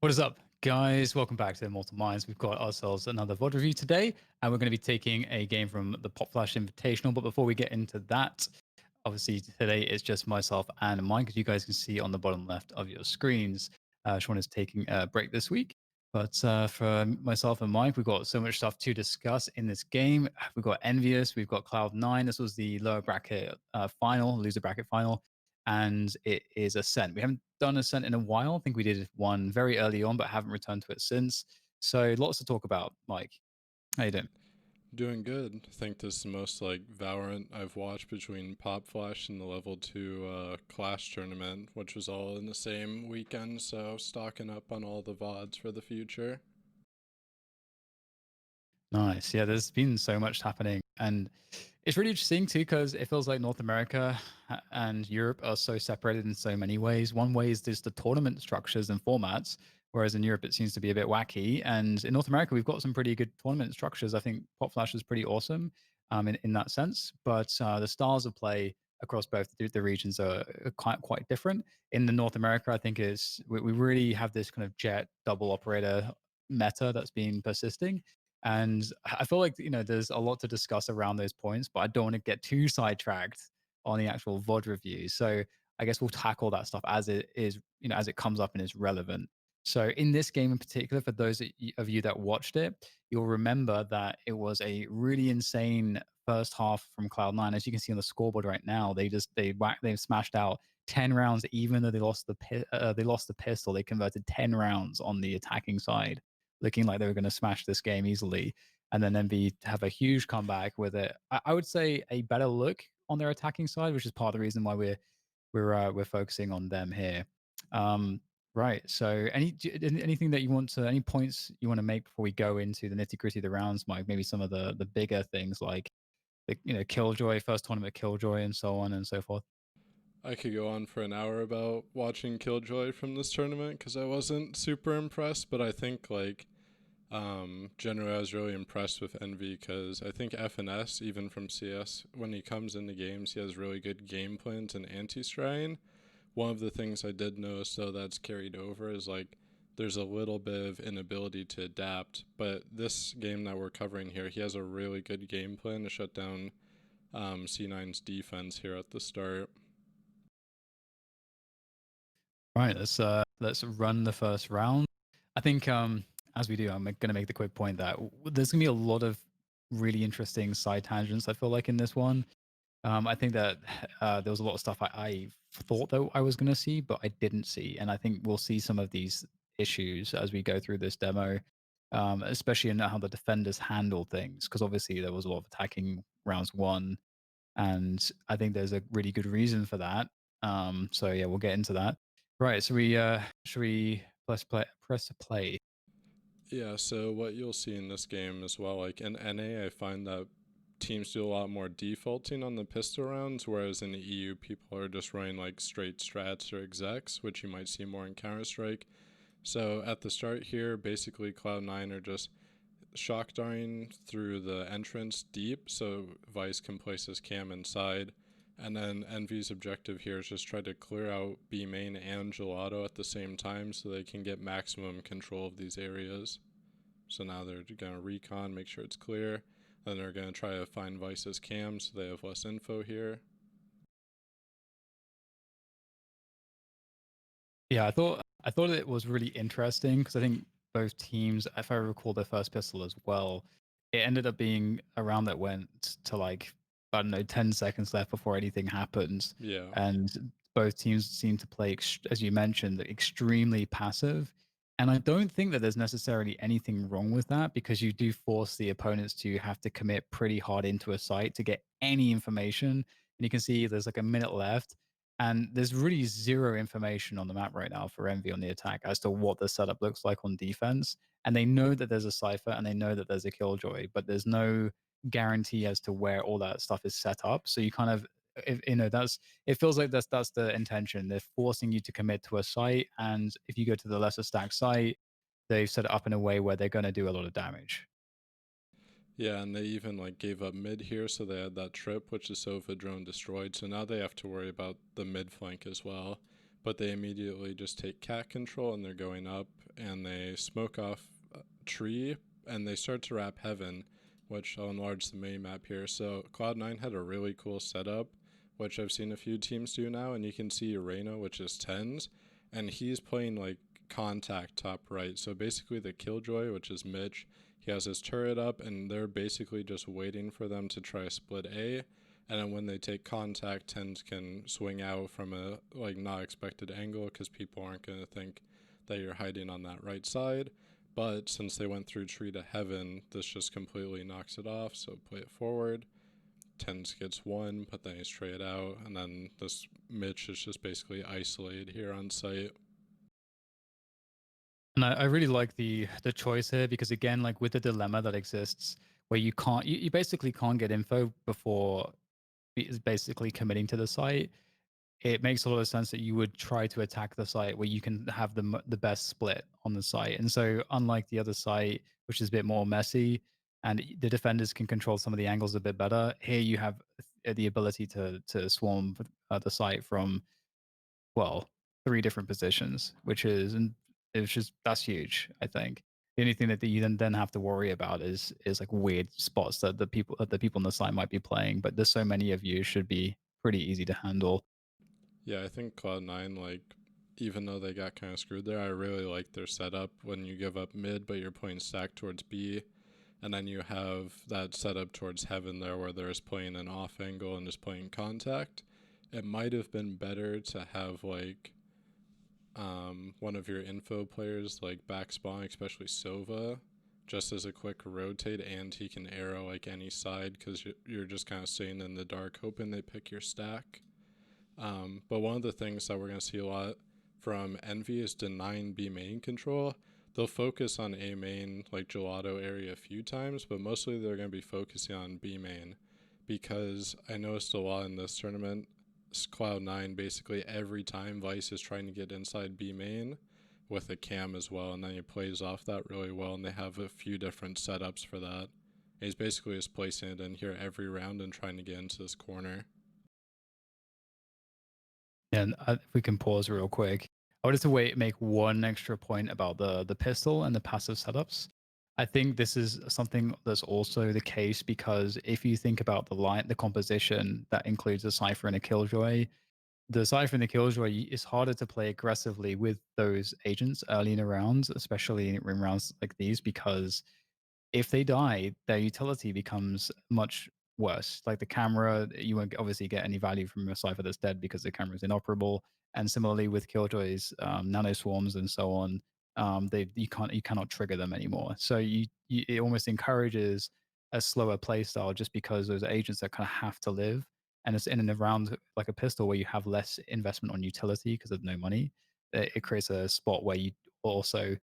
What is up, guys? Welcome back to Immortal Minds. We've got ourselves another VOD review today, and we're going to be taking a game from the Popflash Invitational. But before we get into that, obviously today it's just myself and Mike, as you guys can see on the bottom left of your screens. Sean is taking a break this week. But for myself and Mike, we've got so much stuff to discuss in this game. We've got Envious, we've got Cloud9. This was the lower bracket final, loser bracket final, and it is Ascent. We haven't done Ascent in a while. I think we did one very early on, but haven't returned to it since. So lots to talk about. Mike, how you doing? Doing good. I think this is the most like Valorant I've watched between Popflash and the level 2 Clash tournament, which was all in the same weekend, so stocking up on all the VODs for the future. Nice. Yeah, there's been so much happening. And it's really interesting too, because it feels like North America and Europe are so separated in so many ways. One way is just the tournament structures and formats, whereas in Europe it seems to be a bit wacky. And in North America, we've got some pretty good tournament structures. I think Pop Flash is pretty awesome in that sense. But the styles of play across both the regions are quite different. In the North America, I think is we really have this kind of jet double operator meta that's been persisting, and I feel like, there's a lot to discuss around those points, but I don't want to get too sidetracked on the actual VOD review. So I guess we'll tackle that stuff as it is, as it comes up and is relevant. So in this game in particular, for those of you that watched it, you'll remember that it was a really insane first half from Cloud9. As you can see on the scoreboard right now, they've smashed out 10 rounds, even though they lost the pistol. They converted 10 rounds on the attacking side, looking like they were going to smash this game easily. And then Envy have a huge comeback with it. I would say a better look on their attacking side, which is part of the reason why we're focusing on them here. Right. So, anything that you want to, any points you want to make before we go into the nitty gritty of the rounds, Mike? Maybe some of the bigger things like the Killjoy, first tournament Killjoy, and so on and so forth. I could go on for an hour about watching Killjoy from this tournament because I wasn't super impressed, but I think generally I was really impressed with Envy because I think FNS, even from CS, when he comes into games, he has really good game plans and anti-straying. One of the things I did notice though that's carried over is like there's a little bit of inability to adapt. But this game that we're covering here, he has a really good game plan to shut down C9's defense here at the start. Right. Let's run the first round. I think as we do, I'm going to make the quick point that there's going to be a lot of really interesting side tangents. I feel like in this one, I think that there was a lot of stuff I thought that I was going to see, but I didn't see, and I think we'll see some of these issues as we go through this demo, especially in how the defenders handle things, because obviously there was a lot of attacking rounds one, and I think there's a really good reason for that. So yeah, we'll get into that. Right. So we should we press play. Yeah, so what you'll see in this game as well, like in NA, I find that teams do a lot more defaulting on the pistol rounds, whereas in the EU, people are just running like straight strats or execs, which you might see more in Counter-Strike. So at the start here, basically Cloud9 are just shock darting through the entrance deep so Vice can place his cam inside. And then Envy's objective here is just try to clear out B main and Gelato at the same time so they can get maximum control of these areas. So now they're going to recon, make sure it's clear. Then they're going to try to find Vice's cam so they have less info here. Yeah, I thought it was really interesting because I think both teams, if I recall their first pistol as well, it ended up being a round that went to like, I don't know, 10 seconds left before anything happens. Yeah. And both teams seem to play, as you mentioned, extremely passive. And I don't think that there's necessarily anything wrong with that, because you do force the opponents to have to commit pretty hard into a site to get any information. And you can see there's like a minute left, and there's really zero information on the map right now for Envy on the attack as to what the setup looks like on defense. And they know that there's a Cypher and they know that there's a Killjoy, but there's no guarantee as to where all that stuff is set up. So you kind of, if, that's, it feels like that's the intention. They're forcing you to commit to a site, and if you go to the lesser stack site, they've set it up in a way where they're going to do a lot of damage. Yeah, and they even like gave up mid here, so they had that trip, which the Sofa drone destroyed. So now they have to worry about the mid flank as well. but they immediately just take cat control and they're going up and they smoke off a tree and they start to wrap heaven, which I'll enlarge the mini map here. So Cloud9 had a really cool setup, which I've seen a few teams do now, and you can see Arena, which is tens, and he's playing like contact top right. So basically the Killjoy, which is Mitch, he has his turret up and they're basically just waiting for them to try split A. And then when they take contact, tens can swing out from a like not expected angle because people aren't going to think that you're hiding on that right side. But since they went through tree to heaven, this just completely knocks it off. So play it forward. Tens gets one, but then he's traded out, and then this Mitch is just basically isolated here on site. And I really like the choice here because again, like with the dilemma that exists where you basically can't get info before is basically committing to the site. It makes a lot of sense that you would try to attack the site where you can have the best split on the site. And so, unlike the other site, which is a bit more messy, and the defenders can control some of the angles a bit better, here you have the ability to swarm the site from well 3 different positions, which is and it's just that's huge. I think the only thing that you then have to worry about is like weird spots that the people on the site might be playing, but there's so many of you should be pretty easy to handle. Yeah, I think Cloud9, like, even though they got kind of screwed there, I really like their setup when you give up mid, but you're playing stack towards B, and then you have that setup towards heaven there where they're just playing an off angle and just playing contact. It might have been better to have, like, one of your info players, like, back spawn, especially Sova, just as a quick rotate, and he can arrow, like, any side because you're just kind of sitting in the dark hoping they pick your stack. But one of the things that we're going to see a lot from Envy is denying B main control. They'll focus on A main, like Gelato area, a few times, but mostly they're going to be focusing on B main because I noticed a lot in this tournament. Cloud9 basically every time Vice is trying to get inside B main with a cam as well, and then he plays off that really well, and they have a few different setups for that. He's basically just placing it in here every round and trying to get into this corner. And if we can pause real quick, I wanted to make one extra point about the pistol and the passive setups. I think this is something that's also the case because if you think about the composition that includes a cipher and a killjoy, the cipher and the killjoy is harder to play aggressively with those agents early in a round, especially in rounds like these, because if they die, their utility becomes much worse. Like the camera, you won't obviously get any value from a cipher that's dead because the camera is inoperable. And similarly with killjoys, nano swarms, and so on, you cannot trigger them anymore. So it almost encourages a slower play style just because those agents that kind of have to live. And it's in and around like a pistol where you have less investment on utility because of no money. It creates a spot where you also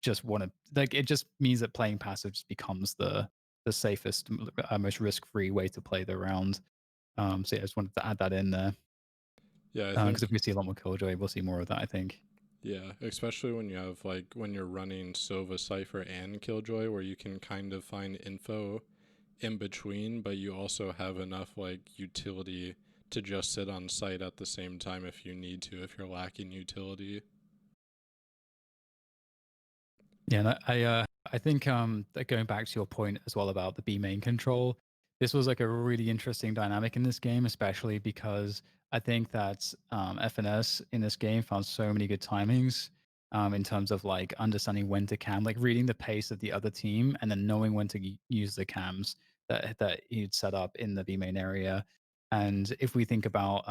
just want to like it just means that playing passive just becomes the safest, most risk free way to play the round. So yeah, I just wanted to add that in there Yeah, I because if think we see a lot more Killjoy, we'll see more of that. I think. yeah, especially when you have like when you're running Sova Cypher and Killjoy where you can kind of find info in between, but you also have enough like utility to just sit on site at the same time if you need to, if you're lacking utility. Yeah, and I think that going back to your point as well about the B main control, this was like a really interesting dynamic in this game, especially because I think that FNS in this game found so many good timings in terms of like understanding when to cam, like reading the pace of the other team, and then knowing when to use the cams that he'd set up in the B main area. And if we think about,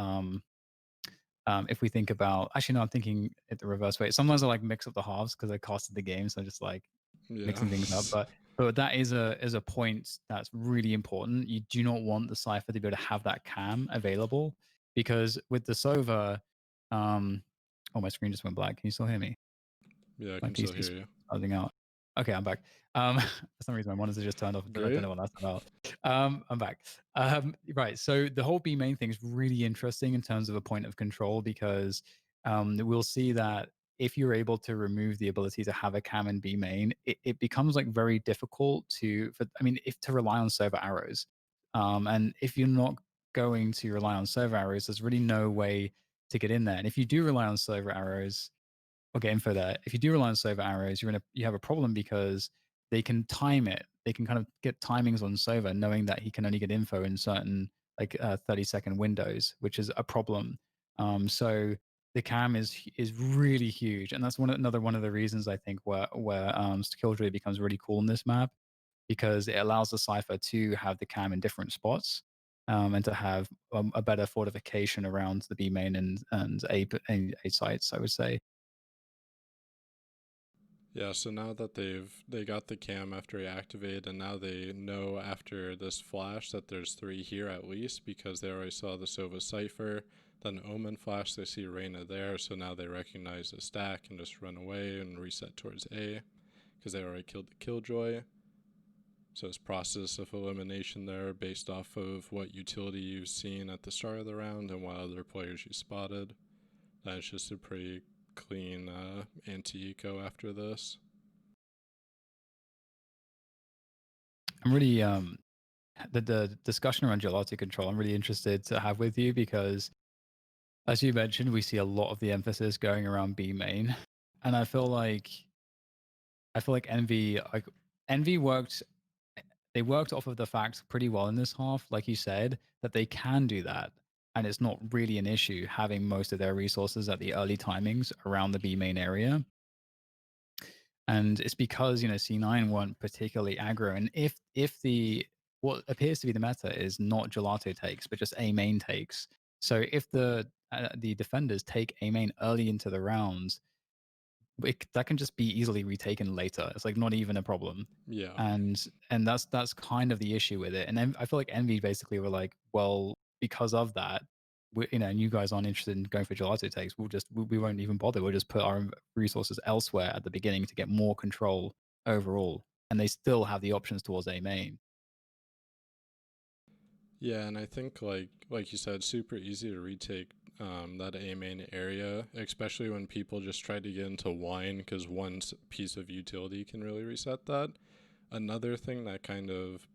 actually, no, I'm thinking it the reverse way. Sometimes I like mix up the halves because I casted the game, so I just like Yeah. mixing things up. But that is a point that's really important. You do not want the cipher to be able to have that cam available because with the Sova, oh my screen just went black. Can you still hear me? Yeah, I My can still PC's hear you. buzzing out. Okay, I'm back. For some reason, my monitor just turned off. I don't Great. know what that's about. I'm back. Right. So the whole B main thing is really interesting in terms of a point of control because we'll see that if you're able to remove the ability to have a cam in B main, it becomes like very difficult if to rely on server arrows. And if you're not going to rely on server arrows, there's really no way to get in there. And if you do rely on server arrows, or get info there, if you do rely on server arrows, you have a problem because they can time it. They can kind of get timings on server, knowing that he can only get info in certain 30-second windows, which is a problem. So the cam is really huge, and that's another one of the reasons I think where Killjoy becomes really cool in this map, because it allows the cipher to have the cam in different spots, and to have a better fortification around the B main and A sites, I would say. Yeah, so now that they got the cam after he activated, and now they know after this flash that there's three here at least because they already saw the Sova Cypher. Then Omen flash, they see Reyna there, so now they recognize the stack and just run away and reset towards A because they already killed the Killjoy. So it's process of elimination there based off of what utility you've seen at the start of the round and what other players you spotted. That's just a pretty clean anti-eco after this. I'm really the discussion around gelato control I'm really interested to have with you, because as you mentioned, we see a lot of the emphasis going around B main. And I feel like Envy worked they worked off of the fact pretty well in this half, like you said, that they can do that. And it's not really an issue having most of their resources at the early timings around the B main area. And it's because C9 weren't particularly aggro. And if the what appears to be the meta is not gelato takes, but just A main takes. So if the defenders take A main early into the rounds, that can just be easily retaken later. It's like not even a problem. Yeah. And that's kind of the issue with it. And then I feel like Envy basically were like, well, because of that, and you guys aren't interested in going for gelato takes, we won't even bother. We'll just put our resources elsewhere at the beginning to get more control overall. And they still have the options towards A main. Yeah, and I think like you said, super easy to retake that A main area, especially when people just try to get into wine because one piece of utility can really reset that. Another thing that kind of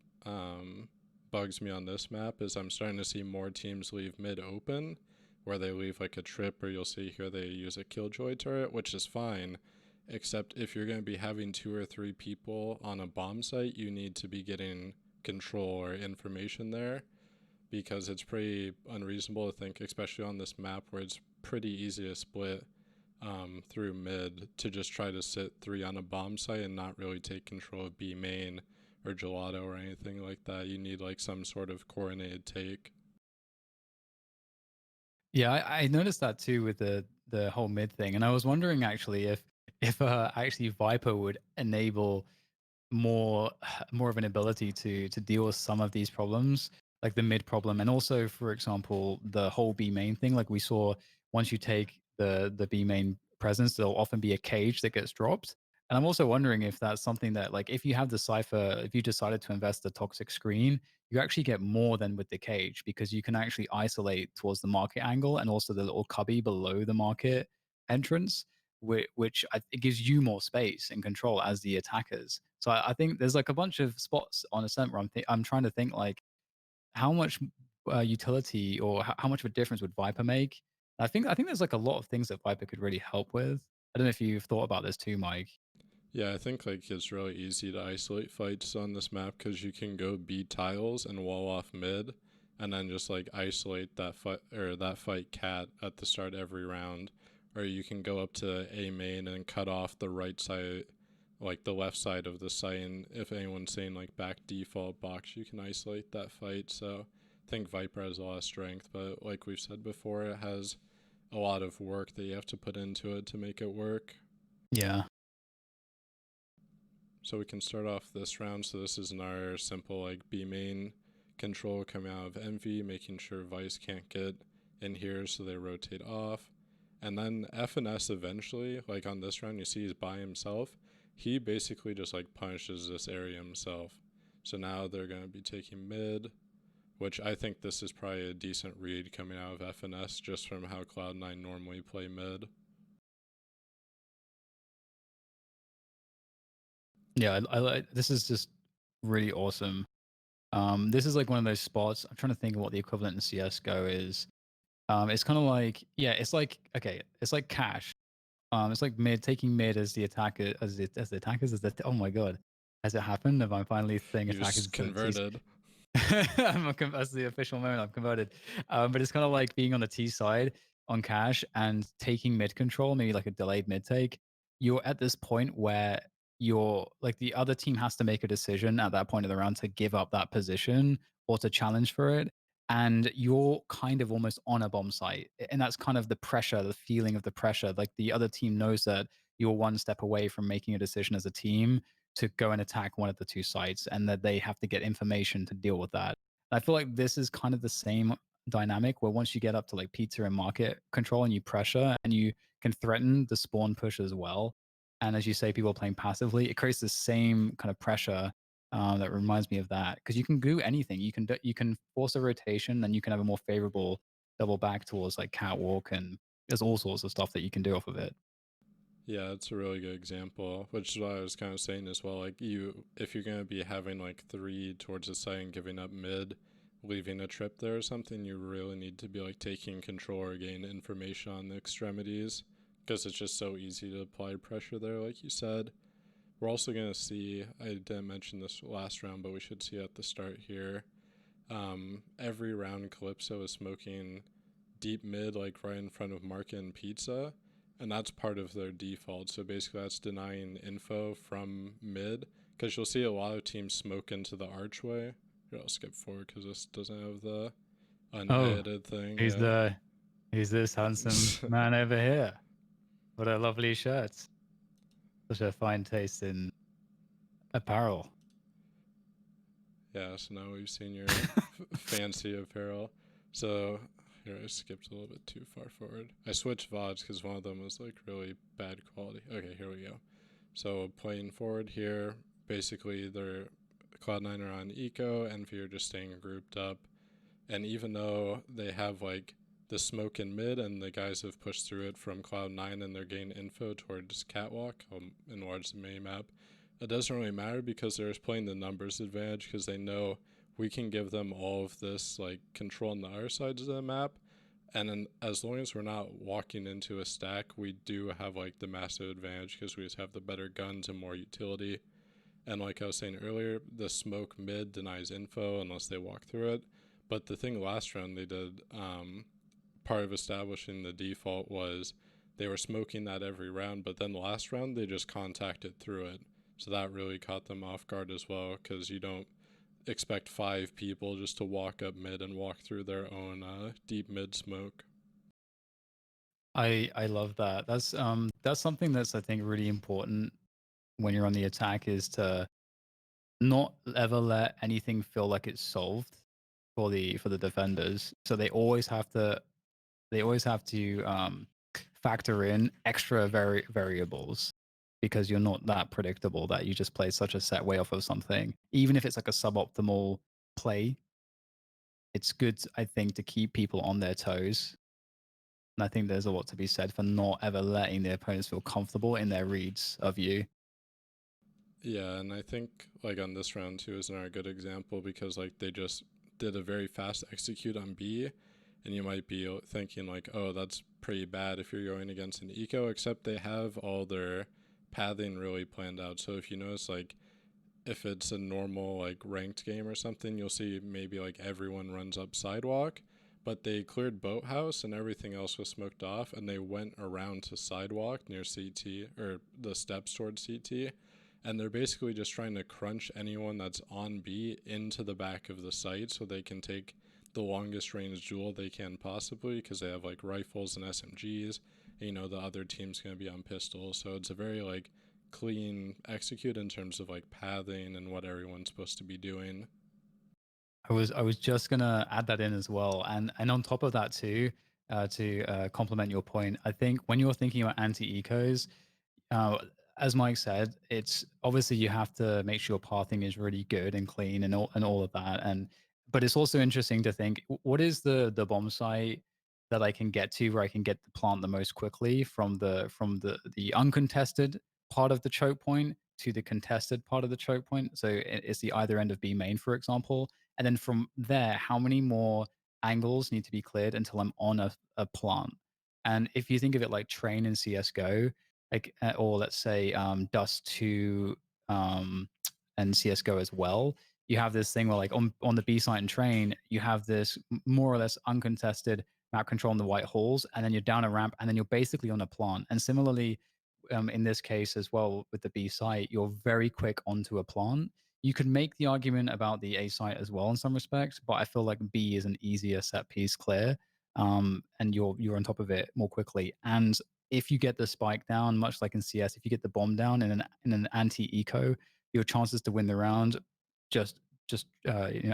bugs me on this map is I'm starting to see more teams leave mid open, where they leave like a trip, or you'll see here they use a killjoy turret, which is fine. Except if you're going to be having two or three people on a bomb site, you need to be getting control or information there because it's pretty unreasonable to think, especially on this map where it's pretty easy to split through mid, to just try to sit three on a bomb site and not really take control of B main or gelato or anything like that. You need like some sort of coordinated take. Yeah, I noticed that too with the whole mid thing. And I was wondering actually if actually Viper would enable more more of an ability to deal with some of these problems, like the mid problem, and also, for example, the whole B main thing. Like we saw, once you take the B main presence, there'll often be a cage that gets dropped. And I'm also wondering if that's something that, like, if you have the cipher, if you decided to invest the toxic screen, you actually get more than with the cage, because you can actually isolate towards the market angle and also the little cubby below the market entrance, which it gives you more space and control as the attackers. So I think there's like a bunch of spots on Ascent where I'm trying to think like how much utility, or how much of a difference would Viper make. I think there's like a lot of things that Viper could really help with. I don't know if you've thought about this too, Mike. Yeah, I think like it's really easy to isolate fights on this map because you can go B tiles and wall off mid, and then just like isolate that fight or that fight cat at the start every round, or you can go up to A main and cut off the right side, like the left side of the site, and if anyone's saying like back default box, you can isolate that fight. So I think Viper has a lot of strength, but like we've said before, it has a lot of work that you have to put into it to make it work. Yeah. So we can start off this round. So this is our simple like B main control coming out of Envy, making sure Vice can't get in here, so they rotate off. And then F and S eventually, like on this round, you see he's by himself. He basically just like punishes this area himself. So now they're going to be taking mid, which I think this is probably a decent read coming out of F and S just from how Cloud9 normally play mid. Yeah, I like this is just really awesome. This is like one of those spots. I'm trying to think of what the equivalent in CS:GO is. It's kind of like, yeah, it's like, okay, it's like cash. It's like mid taking mid as the attacker, as the attackers, as the, oh my god, has it happened? Am I finally saying You attackers just instead of T? converted. That's the official moment I've converted. But it's kind of like being on the T side on cash and taking mid control, maybe like a delayed mid take. You're at this point where you're like the other team has to make a decision at that point of the round to give up that position or to challenge for it. And you're kind of almost on a bomb site. And that's kind of the pressure, the feeling of the pressure. Like the other team knows that you're one step away from making a decision as a team to go and attack one of the two sites and that they have to get information to deal with that. I feel like this is kind of the same dynamic where once you get up to like pizza and market control and you pressure and you can threaten the spawn push as well. And as you say, people playing passively, it creates the same kind of pressure that reminds me of that because you can do anything. You can force a rotation and you can have a more favorable double back towards like catwalk and there's all sorts of stuff that you can do off of it. Yeah, it's a really good example, which is what I was kind of saying as well. Like you, if you're gonna be having like three towards the side and giving up mid, leaving a trip there or something, you really need to be like taking control or gain information on the extremities, because it's just so easy to apply pressure there, like you said. We're also gonna see. I didn't mention this last round, but we should see at the start here. Every round, Calypso is smoking deep mid, like right in front of Market and Pizza, and that's part of their default. So basically, that's denying info from mid, because you'll see a lot of teams smoke into the archway. Here, I'll skip forward because this doesn't have the Oh, unedited thing. he's Yeah. the he's this handsome man over here. What a lovely shirt. Such a fine taste in apparel. Yeah, so now we've seen your fancy apparel. So here I skipped a little bit too far forward. I switched VODs because one of them was like really bad quality. Okay, here we go. So playing forward here, basically they're Cloud9 are on eco, Envy are just staying grouped up. And even though they have like the smoke in mid and the guys have pushed through it from Cloud9 and they're getting info towards Catwalk, I'll enlarge the mini map. It doesn't really matter because they're just playing the numbers advantage because they know we can give them all of this like control on the other sides of the map. And then as long as we're not walking into a stack, we do have like the massive advantage because we just have the better guns and more utility. And like I was saying earlier, the smoke mid denies info unless they walk through it. But the thing last round they did, part of establishing the default was they were smoking that every round, but then the last round they just contacted through it. So that really caught them off guard as well, because you don't expect five people just to walk up mid and walk through their own deep mid smoke. I love that. That's something that's I think really important when you're on the attack is to not ever let anything feel like it's solved for the defenders. So they always have to factor in extra variables because you're not that predictable that you just play such a set way off of something. Even if it's like a suboptimal play, it's good, I think, to keep people on their toes. And I think there's a lot to be said for not ever letting the opponents feel comfortable in their reads of you. Yeah, and I think like on this round too is another good example because like they just did a very fast execute on B, and you might be thinking like, oh, that's pretty bad if you're going against an eco, except they have all their pathing really planned out. So if you notice like if it's a normal like ranked game or something, you'll see maybe like everyone runs up sidewalk, but they cleared boathouse and everything else was smoked off, and they went around to sidewalk near CT or the steps towards CT, and they're basically just trying to crunch anyone that's on B into the back of the site so they can take the longest range duel they can possibly because they have like rifles and SMGs. And, you know, the other team's going to be on pistols, so it's a very like clean execute in terms of like pathing and what everyone's supposed to be doing. I was just gonna add that in as well, and on top of that too, to complement your point, I think when you're thinking about anti ecos, uh, as Mike said, it's obviously you have to make sure pathing is really good and clean and all of that. And but it's also interesting to think what is the bomb site that I can get to where I can get the plant the most quickly from the uncontested part of the choke point to the contested part of the choke point. So it's the either end of B main, for example. And then from there, how many more angles need to be cleared until I'm on a plant. And if you think of it like train in CS:GO, like or let's say Dust 2 and CS:GO as well, you have this thing where like on the B site and train, you have this more or less uncontested map control on the white halls, and then you're down a ramp, and then you're basically on a plant. And similarly, in this case as well with the B site, you're very quick onto a plant. You could make the argument about the A site as well in some respects, but I feel like B is an easier set piece clear, and you're on top of it more quickly. And if you get the spike down, much like in CS, if you get the bomb down in an anti eco, your chances to win the round just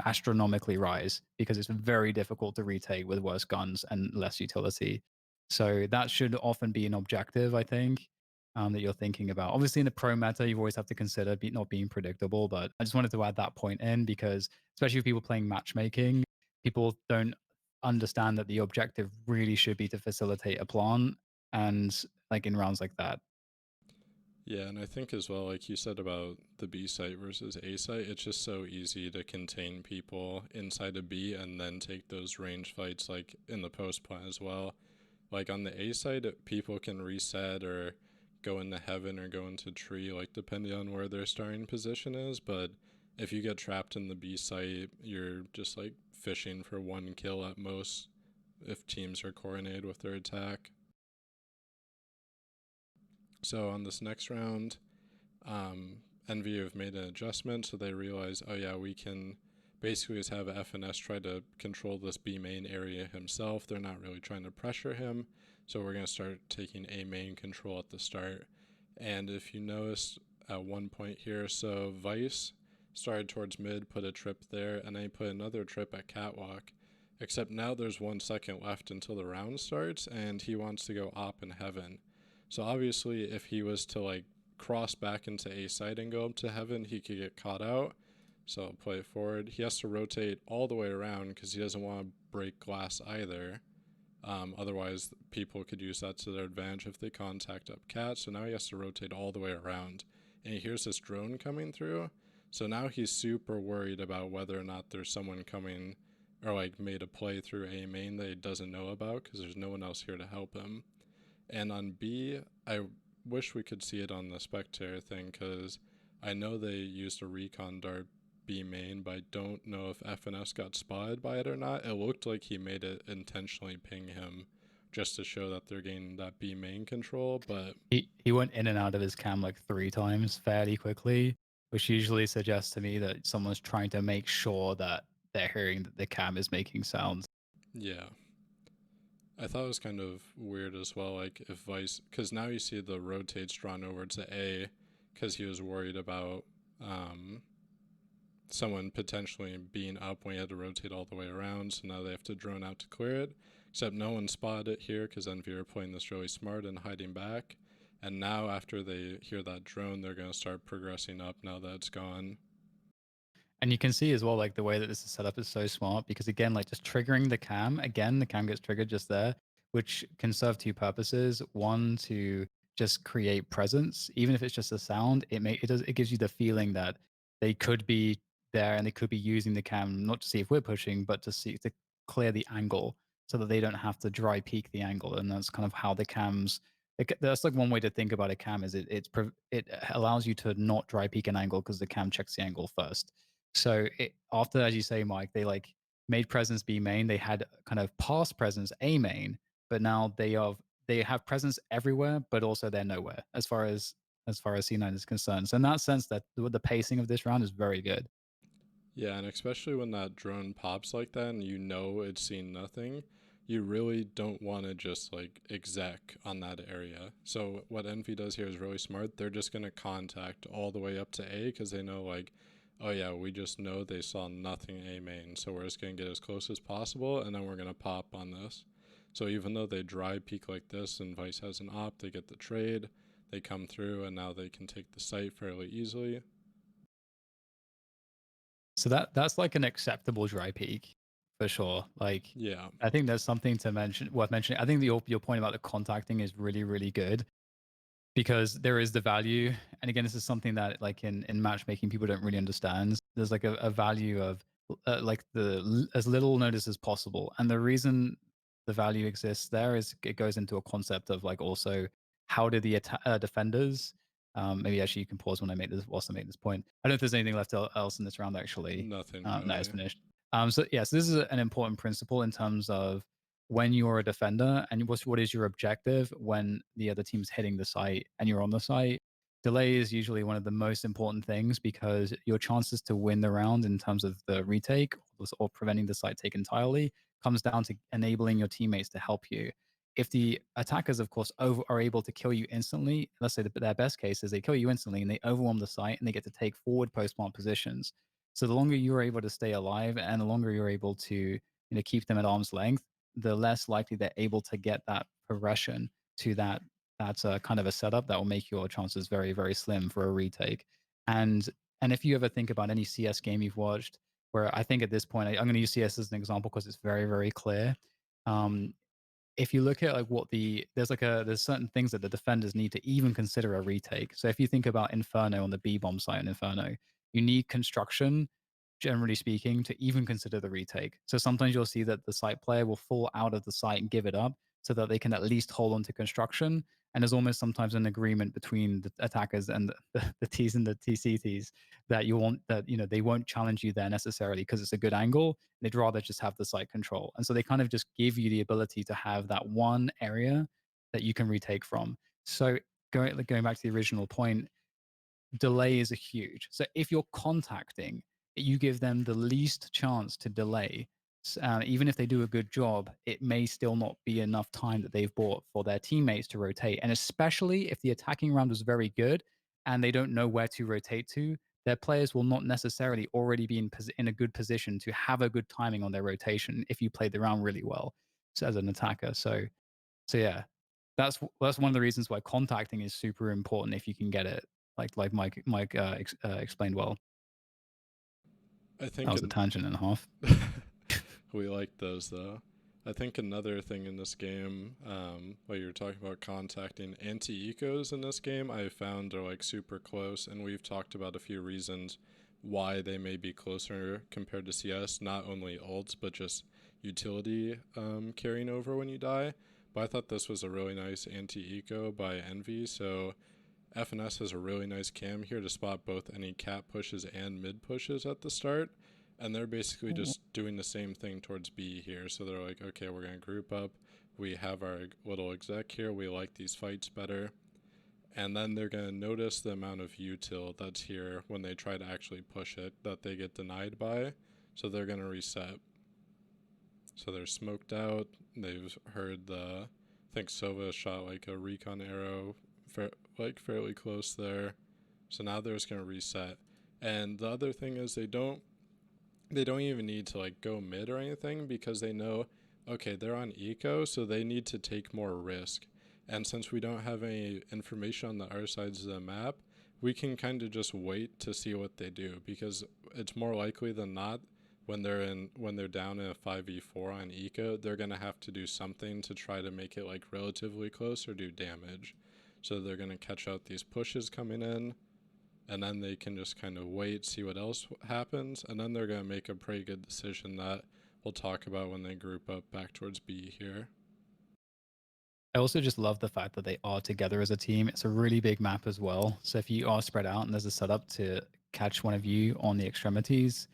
astronomically rise because it's very difficult to retake with worse guns and less utility. So that should often be an objective, I think, that you're thinking about. Obviously, in the pro meta, you always have to consider not being predictable. But I just wanted to add that point in because, especially with people playing matchmaking, people don't understand that the objective really should be to facilitate a plant and like in rounds like that. Yeah, and I think as well, like you said about the B site versus A site, it's just so easy to contain people inside a B and then take those range fights like in the post plant as well. Like on the A side, people can reset or go into heaven or go into tree, like depending on where their starting position is. But if you get trapped in the B site, you're just like fishing for one kill at most if teams are coordinated with their attack. So on this next round, Envy have made an adjustment, so they realize, oh yeah, we can basically just have FNS try to control this B main area himself. They're not really trying to pressure him, so we're going to start taking A main control at the start. And if you notice at one point here, so Vice started towards mid, put a trip there, and then he put another trip at Catwalk. Except now there's 1 second left until the round starts, and he wants to go op in heaven. So obviously, if he was to like cross back into A side and go up to heaven, he could get caught out. So I'll play it forward. He has to rotate all the way around because he doesn't want to break glass either. Otherwise, people could use that to their advantage if they contact up Cat. So now he has to rotate all the way around. And he hears this drone coming through. So now he's super worried about whether or not there's someone coming or like made a play through A main that he doesn't know about because there's no one else here to help him. And on B, I wish we could see it on the Spectator thing because I know they used a recon dart B main, but I don't know if FNS got spotted by it or not. It looked like he made it intentionally ping him just to show that they're getting that B main control, but He went in and out of his cam like 3 times fairly quickly, which usually suggests to me that someone's trying to make sure that they're hearing that the cam is making sounds. yeah. I thought it was kind of weird as well, like if Vice, because now you see the rotates drawn over to A because he was worried about someone potentially being up when he had to rotate all the way around, so now they have to drone out to clear it. Except no one spotted it here because Envy are playing this really smart and hiding back. And now after they hear that drone, they're going to start progressing up now that it's gone. And you can see as well, like the way that this is set up is so smart because again, like just triggering the cam, again, the cam gets triggered just there, which can serve 2 purposes. One, to just create presence, even if it's just a sound, it gives you the feeling that they could be there and they could be using the cam not to see if we're pushing, but to clear the angle so that they don't have to dry peek the angle. And that's kind of how the cams. That's like one way to think about a cam is it allows you to not dry peek an angle because the cam checks the angle first. So after, as you say, Mike, they like made presence B main. They had kind of past presence A main, but now they have presence everywhere, but also they're nowhere as far as C9 is concerned. So in that sense, that the pacing of this round is very good. Yeah, and especially when that drone pops like that and you know it's seen nothing, you really don't want to just like exec on that area. So what Envy does here is really smart. They're just going to contact all the way up to A because they know like, oh yeah, we just know they saw nothing A main. So we're just going to get as close as possible and then we're going to pop on this. So even though they dry peak like this and Vice has an op, they get the trade, they come through and now they can take the site fairly easily. So that's like an acceptable dry peak for sure. Like Yeah. I think there's something to mention worth mentioning. I think your point about the contacting is really, really good because there is the value. And again, this is something that like in matchmaking people don't really understand. There's like a value of like as little notice as possible. And the reason the value exists there is it goes into a concept of like also how do the defenders. Maybe actually you can pause when I make this whilst I make this point. I don't know if there's anything left else in this round actually. Nothing No, it's really. finished. So yeah, so this is an important principle in terms of when you're a defender and what is your objective when the other team's hitting the site and you're on the site. Delay is usually one of the most important things because your chances to win the round in terms of the retake or preventing the site take entirely comes down to enabling your teammates to help you. If the attackers, of course, are able to kill you instantly, let's say their best case is they kill you instantly and they overwhelm the site and they get to take forward post-plant positions. So the longer you're able to stay alive and the longer you're able to keep them at arm's length, the less likely they're able to get that progression to that's a kind of a setup that will make your chances very, very slim for a retake. And and if you ever think about any CS game you've watched, where I think at this point, I'm going to use CS as an example because it's very, very clear. Um, if you look at like there's certain things that the defenders need to even consider a retake. So if you think about Inferno on the B bomb site in Inferno, you need construction, generally speaking, to even consider the retake. So sometimes you'll see that the site player will fall out of the site and give it up so that they can at least hold on to construction. And there's almost sometimes an agreement between the attackers and the T's and the TCTs that you want that they won't challenge you there necessarily because it's a good angle. They'd rather just have the site control, and so they kind of just give you the ability to have that one area that you can retake from. So going back to the original point, delay is a huge. So if you're contacting, you give them the least chance to delay. Even if they do a good job, it may still not be enough time that they've bought for their teammates to rotate. And especially if the attacking round was very good and they don't know where to rotate to, their players will not necessarily already be in a good position to have a good timing on their rotation if you played the round really well, so as an attacker. So yeah, that's one of the reasons why contacting is super important if you can get it. Like Mike explained well. I That think was a tangent and a half. we like those though. I think another thing in this game, while you're talking about contacting, anti-ecos in this game I found are like super close, and we've talked about a few reasons why they may be closer compared to CS, not only ults, but just utility carrying over when you die. But I thought this was a really nice anti-eco by Envy, so FNS has a really nice cam here to spot both any cap pushes and mid pushes at the start. And they're basically just doing the same thing towards B here. So they're like, okay, we're going to group up. We have our little exec here. We like these fights better. And then they're going to notice the amount of util that's here when they try to actually push it that they get denied by. So they're going to reset. So they're smoked out. They've heard I think Sova shot like a recon arrow fairly close there. So now they're just going to reset. And the other thing is they don't even need to like go mid or anything because they know, okay, they're on eco, so they need to take more risk. And since we don't have any information on the other sides of the map, we can kind of just wait to see what they do, because it's more likely than not when they're down in a 5v4 on eco, they're going to have to do something to try to make it like relatively close or do damage. So they're going to catch out these pushes coming in, and then they can just kind of wait, see what else happens, and then they're going to make a pretty good decision that we'll talk about when they group up back towards B here. I also just love the fact that they are together as a team. It's a really big map as well. So if you are spread out and there's a setup to catch one of you on the extremities,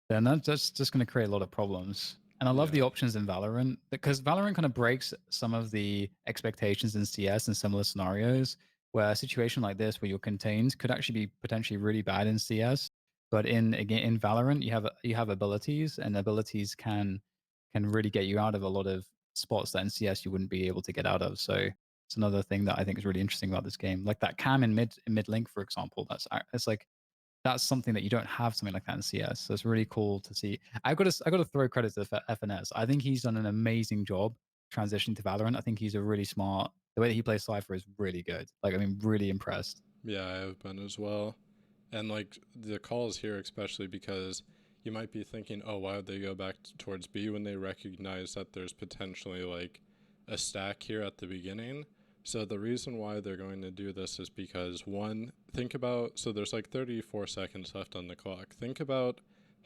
then that's just going to create a lot of problems. And I love the Yeah. options in Valorant because Valorant kind of breaks some of the expectations in CS and similar scenarios where a situation like this where you're contained could actually be potentially really bad in CS. But in Valorant, you have abilities, and abilities can really get you out of a lot of spots that in CS you wouldn't be able to get out of. So it's another thing that I think is really interesting about this game. Like that cam in mid link, for example, it's like that's something that you don't have something like that in CS. So it's really cool to see. I got to throw credit to FNS. I think he's done an amazing job transitioning to Valorant. I think he's a really smart. The way that he plays Cypher is really good. Like, I mean, really impressed. Yeah, I have been as well. And like the calls here, especially because you might be thinking, oh, why would they go back towards B when they recognize that there's potentially like a stack here at the beginning? So the reason why they're going to do this is because one, think about, so there's like 34 seconds left on the clock. Think about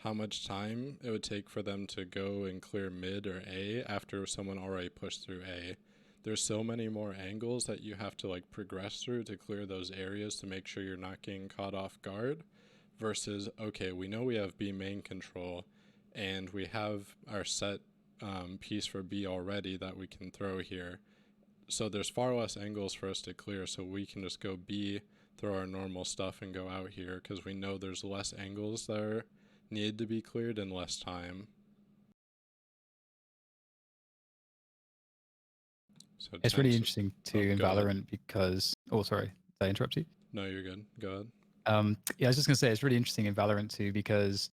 how much time it would take for them to go and clear mid or A after someone already pushed through A. There's so many more angles that you have to like progress through to clear those areas to make sure you're not getting caught off guard, versus, okay, we know we have B main control and we have our set piece for B already that we can throw here. So there's far less angles for us to clear, so we can just go B, throw our normal stuff, and go out here because we know there's less angles that are needed to be cleared in less time. So It's really tense. interesting Oh, too in go ahead. Valorant because, oh, sorry, did I interrupt you? No, you're good. Go ahead. Yeah, I was just gonna say it's really interesting in Valorant too because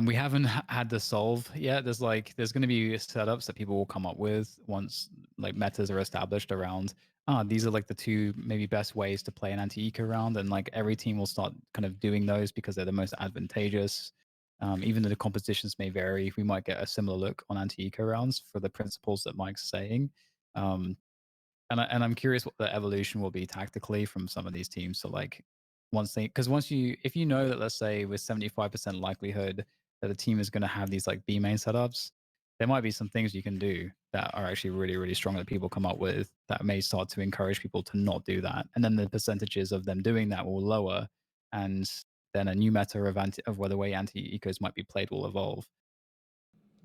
we haven't had the solve yet. There's going to be setups that people will come up with once like metas are established around. These are like the two maybe best ways to play an anti-eco round, and like every team will start kind of doing those because they're the most advantageous. Even though the compositions may vary, we might get a similar look on anti-eco rounds for the principles that Mike's saying. Um, and I'm curious what the evolution will be tactically from some of these teams. So like once you if you know that, let's say with 75% likelihood that the team is going to have these like B main setups, there might be some things you can do that are actually really, really strong that people come up with that may start to encourage people to not do that. And then the percentages of them doing that will lower, and then a new meta of where the way anti-ecos might be played will evolve.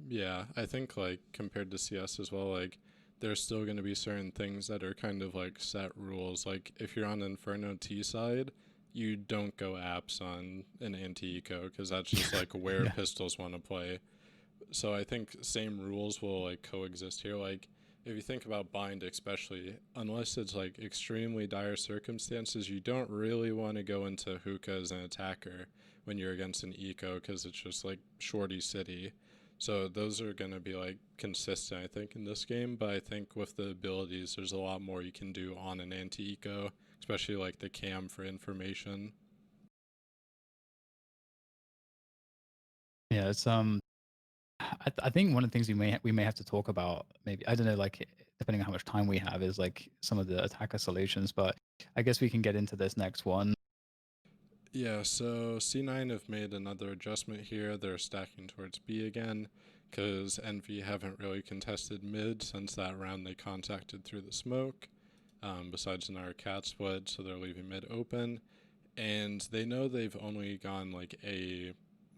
Yeah, I think like compared to CS as well, like there's still going to be certain things that are kind of like set rules. Like if you're on Inferno T side, you don't go apps on an anti-eco because that's just like where Yeah. pistols want to play. So I think same rules will like coexist here. Like if you think about bind especially, unless it's like extremely dire circumstances, you don't really want to go into hookah as an attacker when you're against an eco because it's just like shorty city. So those are going to be like consistent, I think, in this game. But I think with the abilities, there's a lot more you can do on an anti-eco, especially like the cam for information. Yeah, it's I think one of the things we may have to talk about, maybe I don't know, like depending on how much time we have, is like some of the attacker solutions. But I guess we can get into this next one. Yeah, so C9 have made another adjustment here. They're stacking towards B again because Envy haven't really contested mid since that round they contacted through the smoke, besides another cat split, so they're leaving mid open. And they know they've only gone like A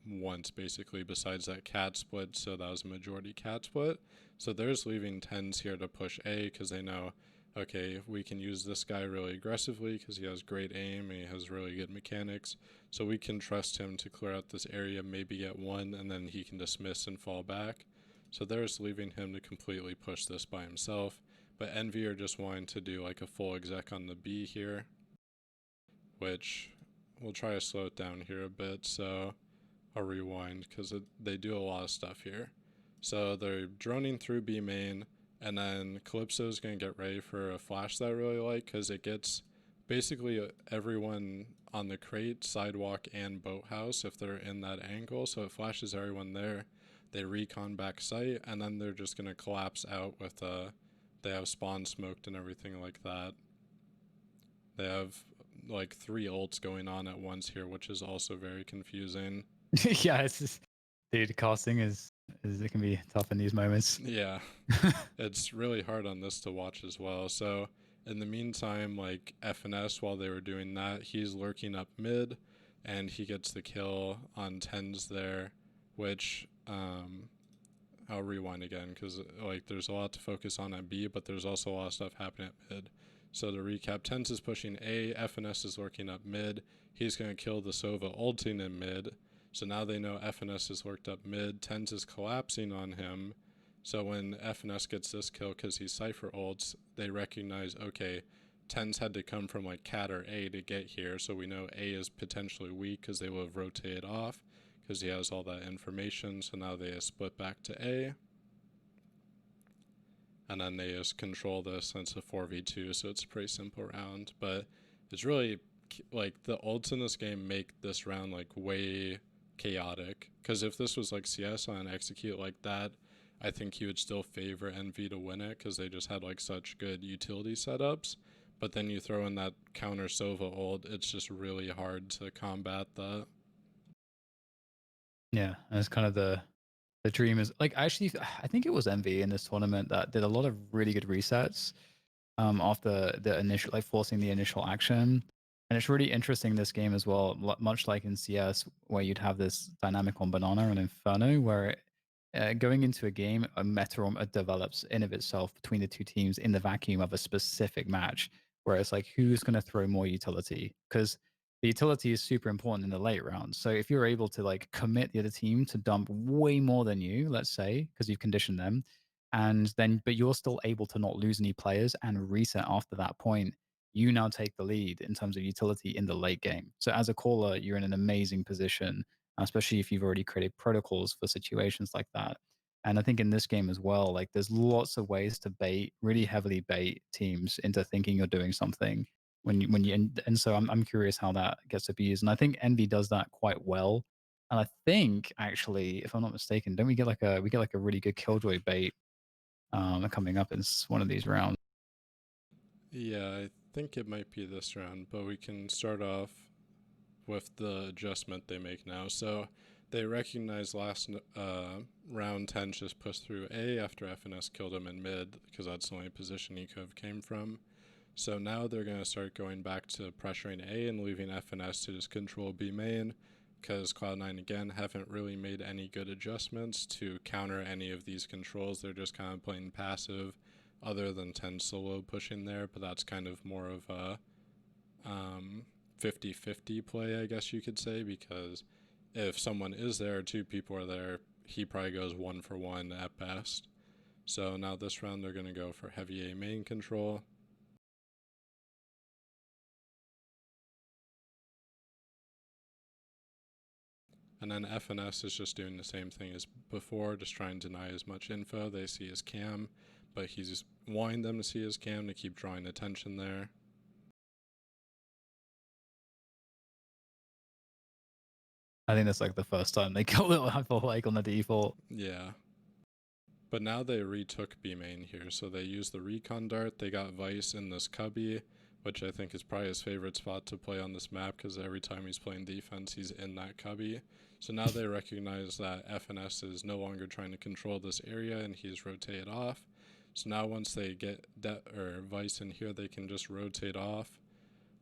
once basically besides that cat split, so that was a majority cat split. So they're just leaving tens here to push A because they know, okay, we can use this guy really aggressively because he has great aim and he has really good mechanics. So we can trust him to clear out this area, maybe get one, and then he can dismiss and fall back. So they're just leaving him to completely push this by himself. But Envy are just wanting to do like a full exec on the B here, which we'll try to slow it down here a bit. So I'll rewind because they do a lot of stuff here. So they're droning through B main, and then Calypso's going to get ready for a flash that I really like because it gets basically everyone on the crate, sidewalk, and boathouse if they're in that angle. So it flashes everyone there. They recon back sight, and then they're just going to collapse out with they have spawn smoked and everything like that. They have like 3 ults going on at once here, which is also very confusing. Yeah, it's just, dude, casting is it can be tough in these moments. Yeah, it's really hard on this to watch as well. So in the meantime, like FNS, while they were doing that, he's lurking up mid, and he gets the kill on tens there, which I'll rewind again because like there's a lot to focus on at B, but there's also a lot of stuff happening at mid. So to recap, Tens is pushing A, FNS is lurking up mid. He's going to kill the Sova ulting in mid. So now they know FNS is lurked up mid. Tens is collapsing on him. So when FNS gets this kill because he's Cypher ults, they recognize, okay, Tens had to come from like Cat or A to get here. So we know A is potentially weak because they will have rotated off because he has all that information. So now they split back to A. And then they just control this, and it's a 4v2, so it's a pretty simple round. But it's really, like, the ults in this game make this round, like, way chaotic. Because if this was, like, CS on execute like that, I think he would still favor Envy to win it, because they just had, like, such good utility setups. But then you throw in that counter Sova ult, it's just really hard to combat that. Yeah, and it's kind of the dream is like actually I think it was Envy in this tournament that did a lot of really good resets after the initial like forcing the initial action. And it's really interesting this game as well, much like in CS, where you'd have this dynamic on Banana and Inferno, where going into a game, a meta develops in of itself between the two teams in the vacuum of a specific match, where it's like who's going to throw more utility because the utility is super important in the late rounds. So if you're able to like commit the other team to dump way more than you, let's say, because you've conditioned them, and then but you're still able to not lose any players and reset after that point, you now take the lead in terms of utility in the late game. So as a caller, you're in an amazing position, especially if you've already created protocols for situations like that. And I think in this game as well, like there's lots of ways to bait, really heavily bait teams into thinking you're doing something and so I'm curious how that gets abused. And I think Envy does that quite well. And I think actually, if I'm not mistaken, don't we get like a really good killjoy bait coming up in one of these rounds. Yeah, I think it might be this round, but we can start off with the adjustment they make now. So they recognized last round 10 just pushed through A after FNS killed him in mid because that's the only position he could have came from. So now they're going to start going back to pressuring A and leaving FNS to just control B main because Cloud9 again haven't really made any good adjustments to counter any of these controls. They're just kind of playing passive other than 10 solo pushing there, but that's kind of more of a 50-50 play, I guess you could say, because if someone is there or two people are there, he probably goes 1-for-1 at best. So now this round they're going to go for heavy A main control. And then FNS is just doing the same thing as before, just trying to deny as much info. They see his cam, but he's wanting them to see his cam to keep drawing attention there. I think that's like the first time they got a little hyper like on the default. Yeah. But now they retook B main here, so they used the recon dart. They got Vice in this cubby, which I think is probably his favorite spot to play on this map because every time he's playing defense, he's in that cubby. So now they recognize that FNS is no longer trying to control this area and he's rotated off. So now once they get Vice in here, they can just rotate off.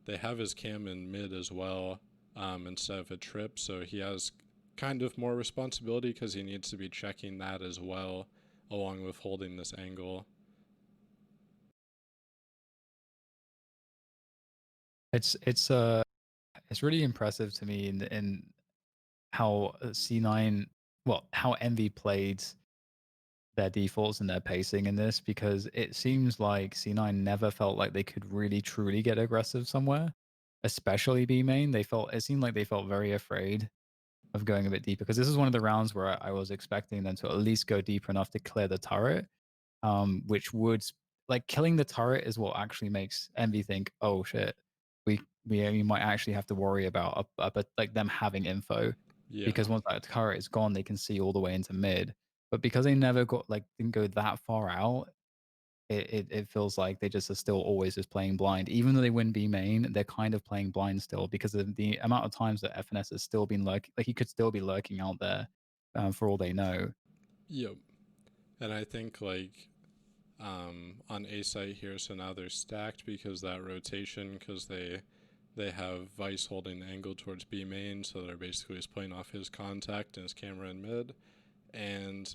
They have his cam in mid as well instead of a trip, so he has kind of more responsibility because he needs to be checking that as well along with holding this angle. It's really impressive to me in how C9 well how Envy played their defaults and their pacing in this because it seems like C9 never felt like they could really truly get aggressive somewhere, especially B main. It seemed like they felt very afraid of going a bit deeper because this is one of the rounds where I was expecting them to at least go deeper enough to clear the turret, which would like killing the turret is what actually makes Envy think, oh shit, we might actually have to worry about like them having info Yeah. because once that turret is gone, they can see all the way into mid. But because they never didn't go that far out, it feels like they just are still always just playing blind. Even though they win B main, they're kind of playing blind still because of the amount of times that FNS has still been lurking. Like he could still be lurking out there for all they know. Yep. And I think like on A site here, so now they're stacked because that rotation, because they have Vice holding the angle towards B main, so they're basically just playing off his contact and his camera in mid. And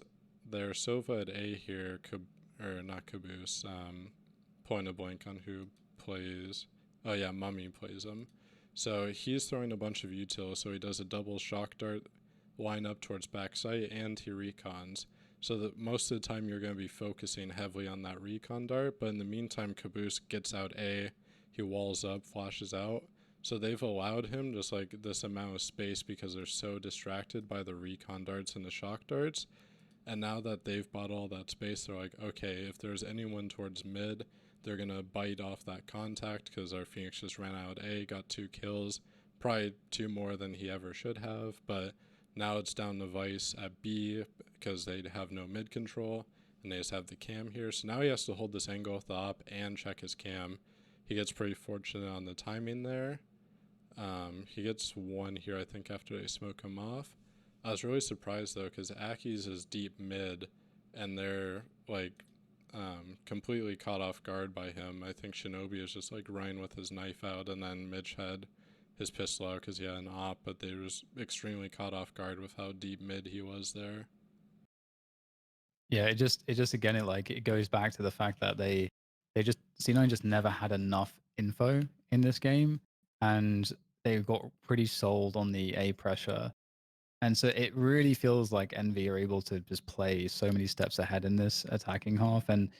their Sova at A here, or not Caboose, point a blank on who plays. Oh yeah, Mummy plays him. So he's throwing a bunch of util, so he does a double shock dart line up towards backside and he recons. So that most of the time you're going to be focusing heavily on that recon dart, but in the meantime Caboose gets out A, he walls up, flashes out. So they've allowed him just like this amount of space because they're so distracted by the recon darts and the shock darts. And now that they've bought all that space, they're like, okay, if there's anyone towards mid, they're going to bite off that contact because our Phoenix just ran out A, got 2 kills, probably 2 more than he ever should have. But now it's down to Vice at B because they have no mid control and they just have the cam here. So now he has to hold this angle with the op and check his cam. He gets pretty fortunate on the timing there. He gets 1 here, I think, after they smoke him off. I was really surprised though, because Aki's is deep mid, and they're like completely caught off guard by him. I think Shinobi is just like running with his knife out, and then Mitch had his pistol out because he had an op, but they were just extremely caught off guard with how deep mid he was there. Yeah, it just again it goes back to the fact that they just C9 just never had enough info in this game, and they got pretty sold on the A pressure. And so it really feels like Envy are able to just play so many steps ahead in this attacking half. And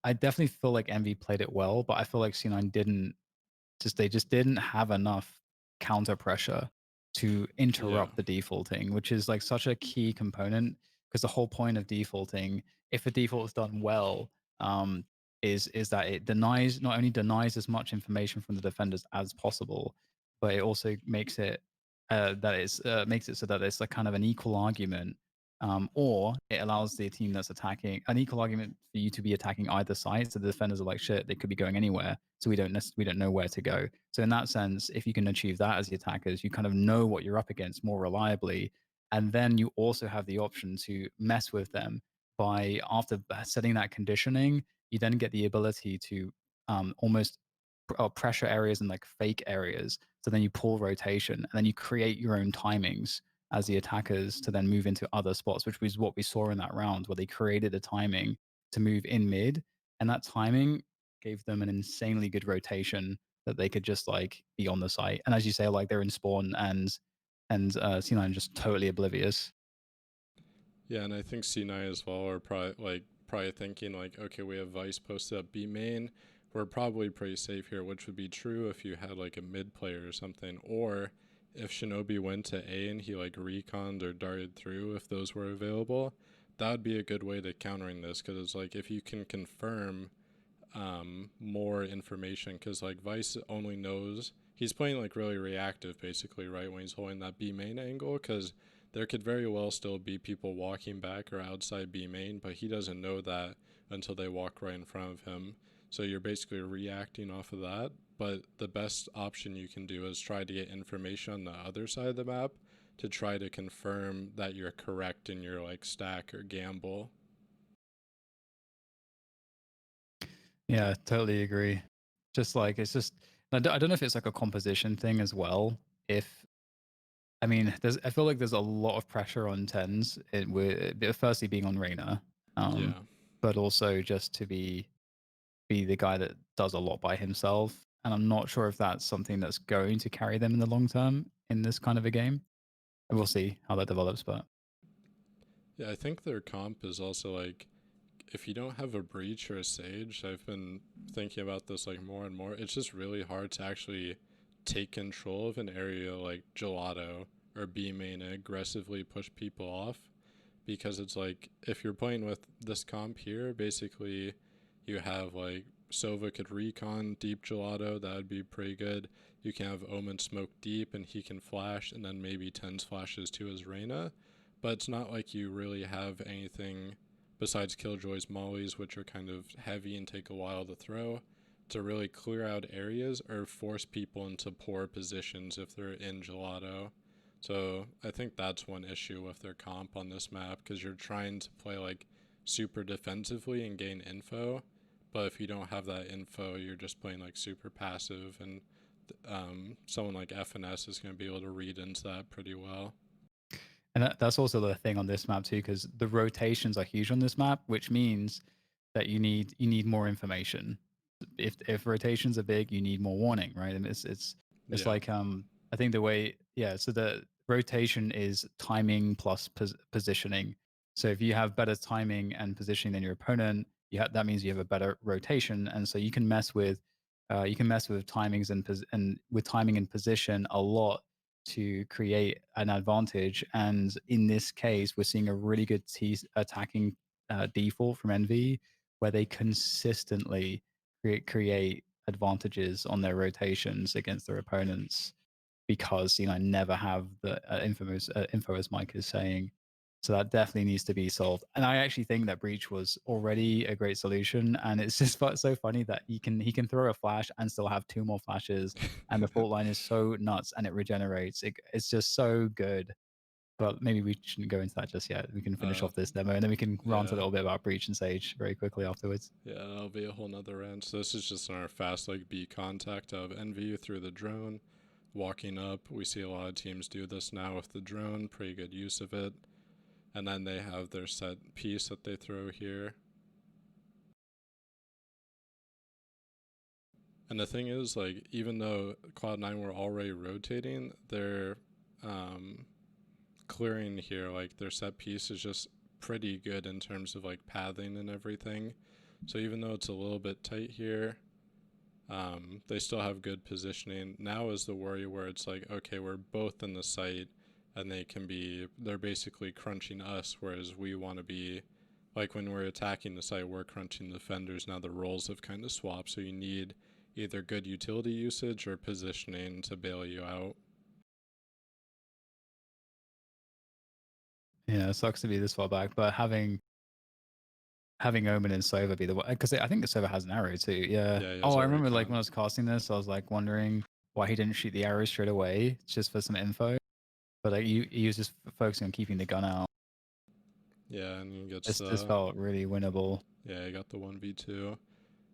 I definitely feel like Envy played it well, but I feel like C9 didn't they just didn't have enough counter pressure to Yeah, interrupt the defaulting, which is like such a key component because the whole point of defaulting, if a default is done well, um, is that it denies not only denies as much information from the defenders as possible, but it also makes it makes it so that it's a kind of an equal argument, or it allows the team that's attacking an equal argument for you to be attacking either side. So the defenders are like, shit, they could be going anywhere, so we don't know where to go. So in that sense, if you can achieve that as the attackers, you kind of know what you're up against more reliably, and then you also have the option to mess with them by after setting that conditioning. You then get the ability to almost pressure areas and like fake areas. So then you pull rotation and then you create your own timings as the attackers to then move into other spots, which was what we saw in that round where they created a timing to move in mid. And that timing gave them an insanely good rotation that they could just like be on the site. And as you say, like they're in spawn and C9 just totally oblivious. yeah, and I think C9 as well are probably thinking like, okay, we have Vice posted up B main. We're probably pretty safe here, which would be true if you had like a mid player or something, or if Shinobi went to A and he like reconned or darted through, if those were available, that would be a good way to countering this because it's like if you can confirm more information because like Vice only knows he's playing like really reactive basically right when he's holding that B main angle because there could very well still be people walking back or outside B main, but he doesn't know that until they walk right in front of him. So you're basically reacting off of that. But the best option you can do is try to get information on the other side of the map to try to confirm that you're correct in your like stack or gamble. Yeah, totally agree. Just like it's just I don't know if it's like a composition thing as well. If I mean, I feel like there's a lot of pressure on tens. Firstly being on Reina, Yeah. but also just to be the guy that does a lot by himself. And I'm not sure if that's something that's going to carry them in the long term in this kind of a game. And we'll see how that develops. But Yeah, I think their comp is also like if you don't have a breach or a sage, I've been thinking about this like more and more. It's just really hard to actually take control of an area like gelato or B main and aggressively push people off because it's like if you're playing with this comp here, basically you have like Sova could recon deep gelato, that would be pretty good. You can have Omen smoke deep and he can flash, and then maybe Tens flashes to his Reyna. But it's not like you really have anything besides Killjoy's mollies, which are kind of heavy and take a while to throw, to really clear out areas or force people into poor positions if they're in gelato. So I think that's one issue with their comp on this map because you're trying to play like super defensively and gain info, but if you don't have that info, you're just playing like super passive, and someone like FNS is going to be able to read into that pretty well. that's also the thing on this map too, because the rotations are huge on this map, which means that you need more information. If rotations are big, you need more warning, right? And it's Yeah, like I think the way yeah, so the rotation is timing plus positioning. So if you have better timing and positioning than your opponent, that means you have a better rotation, and so you can mess with timings and with timing and position a lot to create an advantage. And in this case, we're seeing a really good attacking default from Envy, where they consistently create advantages on their rotations against their opponents because never have the info as Mike is saying. So that definitely needs to be solved. And I actually think that breach was already a great solution. And it's just so funny that he can throw a flash and still have two more flashes, and the fault line is so nuts and it regenerates. It's just so good. But maybe we shouldn't go into that just yet. We can finish Uh, off this demo, and then we can rant a yeah, little bit about Breach and Sage very quickly afterwards. yeah, that'll be a whole nother rant. So this is just our fast like B contact of Envy through the drone, walking up. We see a lot of teams do this now with the drone, pretty good use of it. And then they have their set piece that they throw here. And the thing is, like, even though Cloud9 were already rotating, their clearing here, like, their set piece is just pretty good in terms of, like, pathing and everything. So even though it's a little bit tight here, they still have good positioning. Now is the worry where it's like, okay, we're both in the site and they're basically crunching us, whereas we want to be, like when we're attacking the site, we're crunching the defenders. Now the roles have kind of swapped, so you need either good utility usage or positioning to bail you out. Yeah, it sucks to be this far back, but having Omen and Sova be the one, because I think the Sova has an arrow too. Yeah. Yeah, he has Oh, a I remember like recon. when I was casting this, I was like wondering why he didn't shoot the arrow straight away just for some info. But like he was just focusing on keeping the gun out. Yeah, and he gets This the felt really winnable. yeah, he got the 1v2.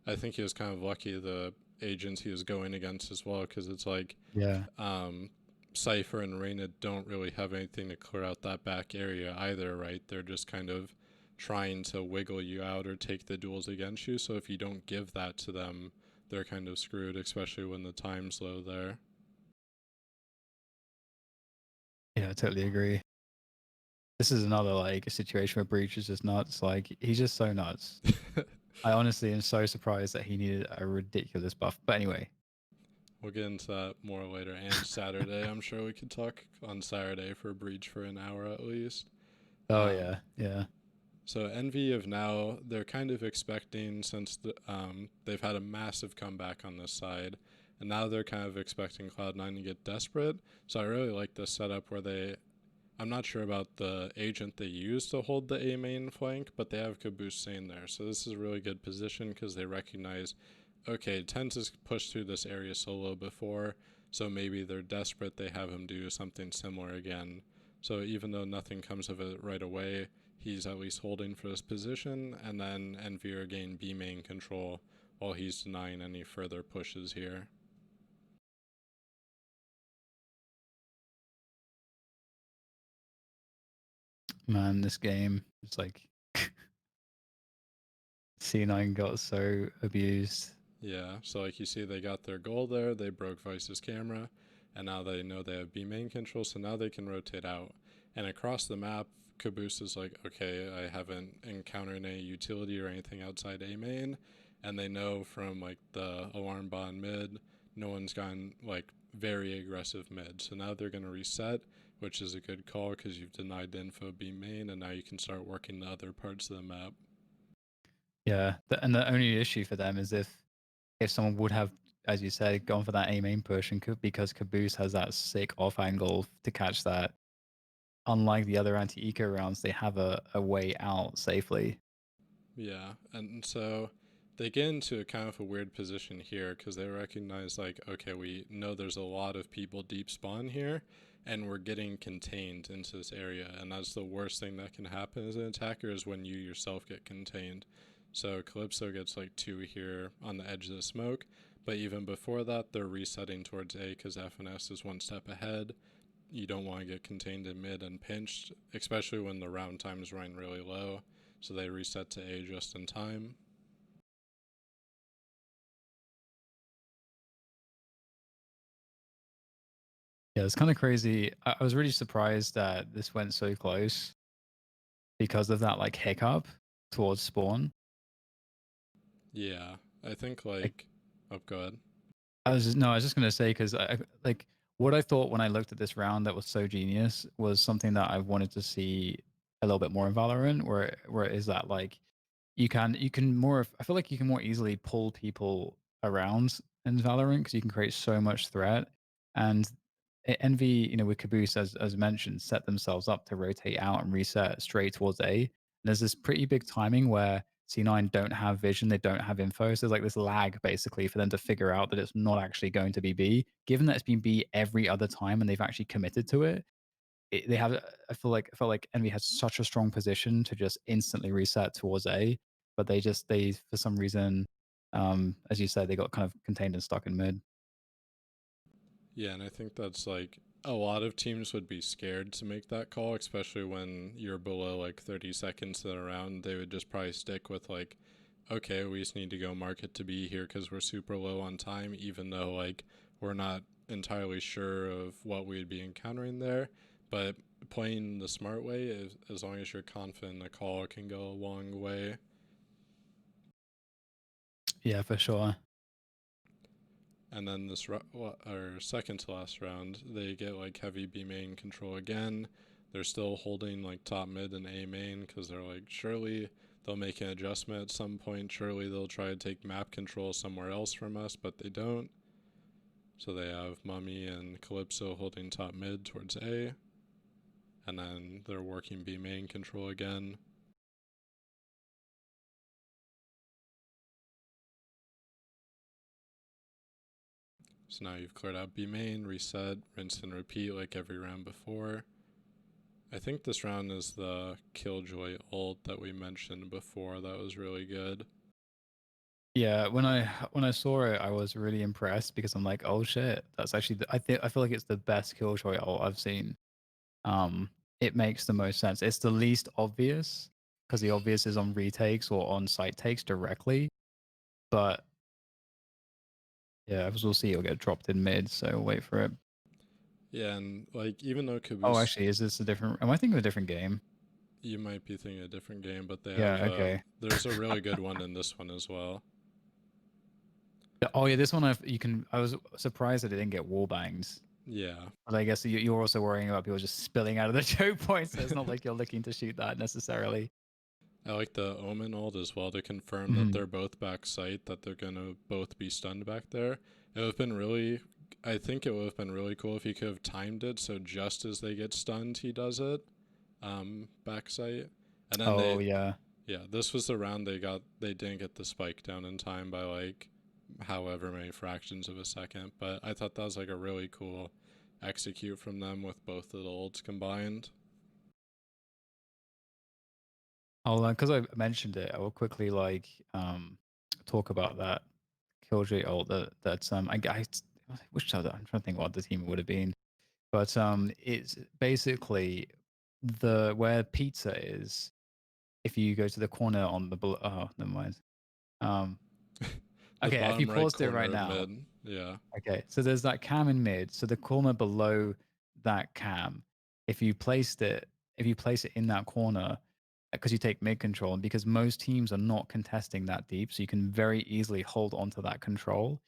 I think he was kind of lucky the agents he was going against as well, because it's like Yeah. um, Cypher and Reyna don't really have anything to clear out that back area either, right? They're just kind of trying to wiggle you out or take the duels against you. So if you don't give that to them, they're kind of screwed, especially when the time's low there. Yeah, I totally agree. This is another like situation where Breach is just nuts. Like he's just so nuts. I honestly am so surprised that he needed a ridiculous buff. But anyway. We'll get into that more later. And Saturday, I'm sure we could talk on Saturday for Breach for an hour at least. Oh Um, yeah, yeah. So Envy of now, they're kind of expecting since they've had a massive comeback on this side, and now they're kind of expecting Cloud9 to get desperate. So I really like this setup where I'm not sure about the agent they use to hold the A main flank, but they have Caboose staying there. So this is a really good position because they recognize, okay, Tens has pushed through this area solo before, so maybe they're desperate, they have him do something similar again. So even though nothing comes of it right away, he's at least holding for his position, and then Envy gain B main control while he's denying any further pushes here. Man, this game it's like C9 got so abused. Yeah, so like you see, they got their goal there. They broke Vice's camera, and now they know they have B main control, so now they can rotate out. And across the map, Caboose is like, okay, I haven't encountered any utility or anything outside A main, and they know from like the alarm bot mid, no one's gone like very aggressive mid. So now they're gonna reset, which is a good call because you've denied the info B main, and now you can start working the other parts of the map. Yeah, and the only issue for them is if someone would have, as you said, gone for that A main push, and because Caboose has that sick off angle to catch that. Unlike the other anti-eco rounds, they have a way out safely. Yeah, and so they get into a kind of a weird position here because they recognize, like, okay, we know there's a lot of people deep spawn here, and we're getting contained into this area, and that's the worst thing that can happen as an attacker is when you yourself get contained. So Calypso gets like two here on the edge of the smoke, but even before that, they're resetting towards A because FNS is one step ahead. You don't want to get contained in mid and pinched, especially when the round time is running really low. So they reset to A just in time. Yeah, it's kind of crazy. I was really surprised that this went so close because of that like hiccup towards spawn. Yeah, I think Like like, oh, go ahead. I was just gonna say because I like what I thought when I looked at this round that was so genius was something that I wanted to see a little bit more in Valorant, where it is that like you can more I feel like you can more easily pull people around in Valorant because you can create so much threat. And Envy, with Caboose, as mentioned, set themselves up to rotate out and reset straight towards A. And there's this pretty big timing where C9 don't have vision, they don't have info. So there's like this lag basically for them to figure out that it's not actually going to be B. Given that it's been B every other time and they've actually committed to it, they have. I felt like Envy had such a strong position to just instantly reset towards A, but they for some reason, as you said, they got kind of contained and stuck in mid. Yeah, and I think that's like a lot of teams would be scared to make that call, especially when you're below like 30 seconds to the round. They would just probably stick with like, okay, we just need to go market to be here because we're super low on time, even though like we're not entirely sure of what we'd be encountering there. But playing the smart way, as long as you're confident, the call can go a long way. Yeah, for sure. And then this or second to last round, they get like heavy B main control again. They're still holding like top mid and A main because they're like, surely they'll make an adjustment at some point. Surely they'll try to take map control somewhere else from us, but they don't. So they have Mummy and Calypso holding top mid towards A, and then they're working B main control again. So now you've cleared out B main, reset, rinse and repeat like every round before. I think this round is the Killjoy ult that we mentioned before. That was really good. Yeah, when I saw it, I was really impressed because I'm like, oh shit, that's actually I feel like it's the best Killjoy ult I've seen. It makes the most sense. It's the least obvious because the obvious is on retakes or on site takes directly. But yeah, as we'll see, it'll get dropped in mid. So wait for it. Yeah, and like even though Oh, Caboose, actually, is this a different? Am I thinking of a different game? you might be thinking a different game, but they have Yeah. Okay. there's a really good one in this one as well. Oh yeah, this one you can. I was surprised that it didn't get wall bangs. Yeah, But I guess you're also worrying about people just spilling out of the choke point, so it's not like you're looking to shoot that necessarily. I like the Omen ult as well to confirm that Mhm. they're both back site, that they're gonna both be stunned back there. It would have been really, I think it would have been really cool if he could have timed it so just as they get stunned, he does it, back site, and then Oh yeah. yeah, this was the round they didn't get the spike down in time by like however many fractions of a second, but I thought that was like a really cool execute from them with both of the ults combined. I'll because I mentioned it, I will quickly talk about that Killjoy ult I which other I'm trying to think what the team would have been. But it's basically the where pizza is, if you go to the corner on the oh, never mind. Um The okay, if you bottom right paused it corner right of now. mid, yeah. Okay, so there's that cam in mid. So the corner below that cam, if you placed it, if you place it in that corner, because you take mid control, and because most teams are not contesting that deep, so you can very easily hold onto that control,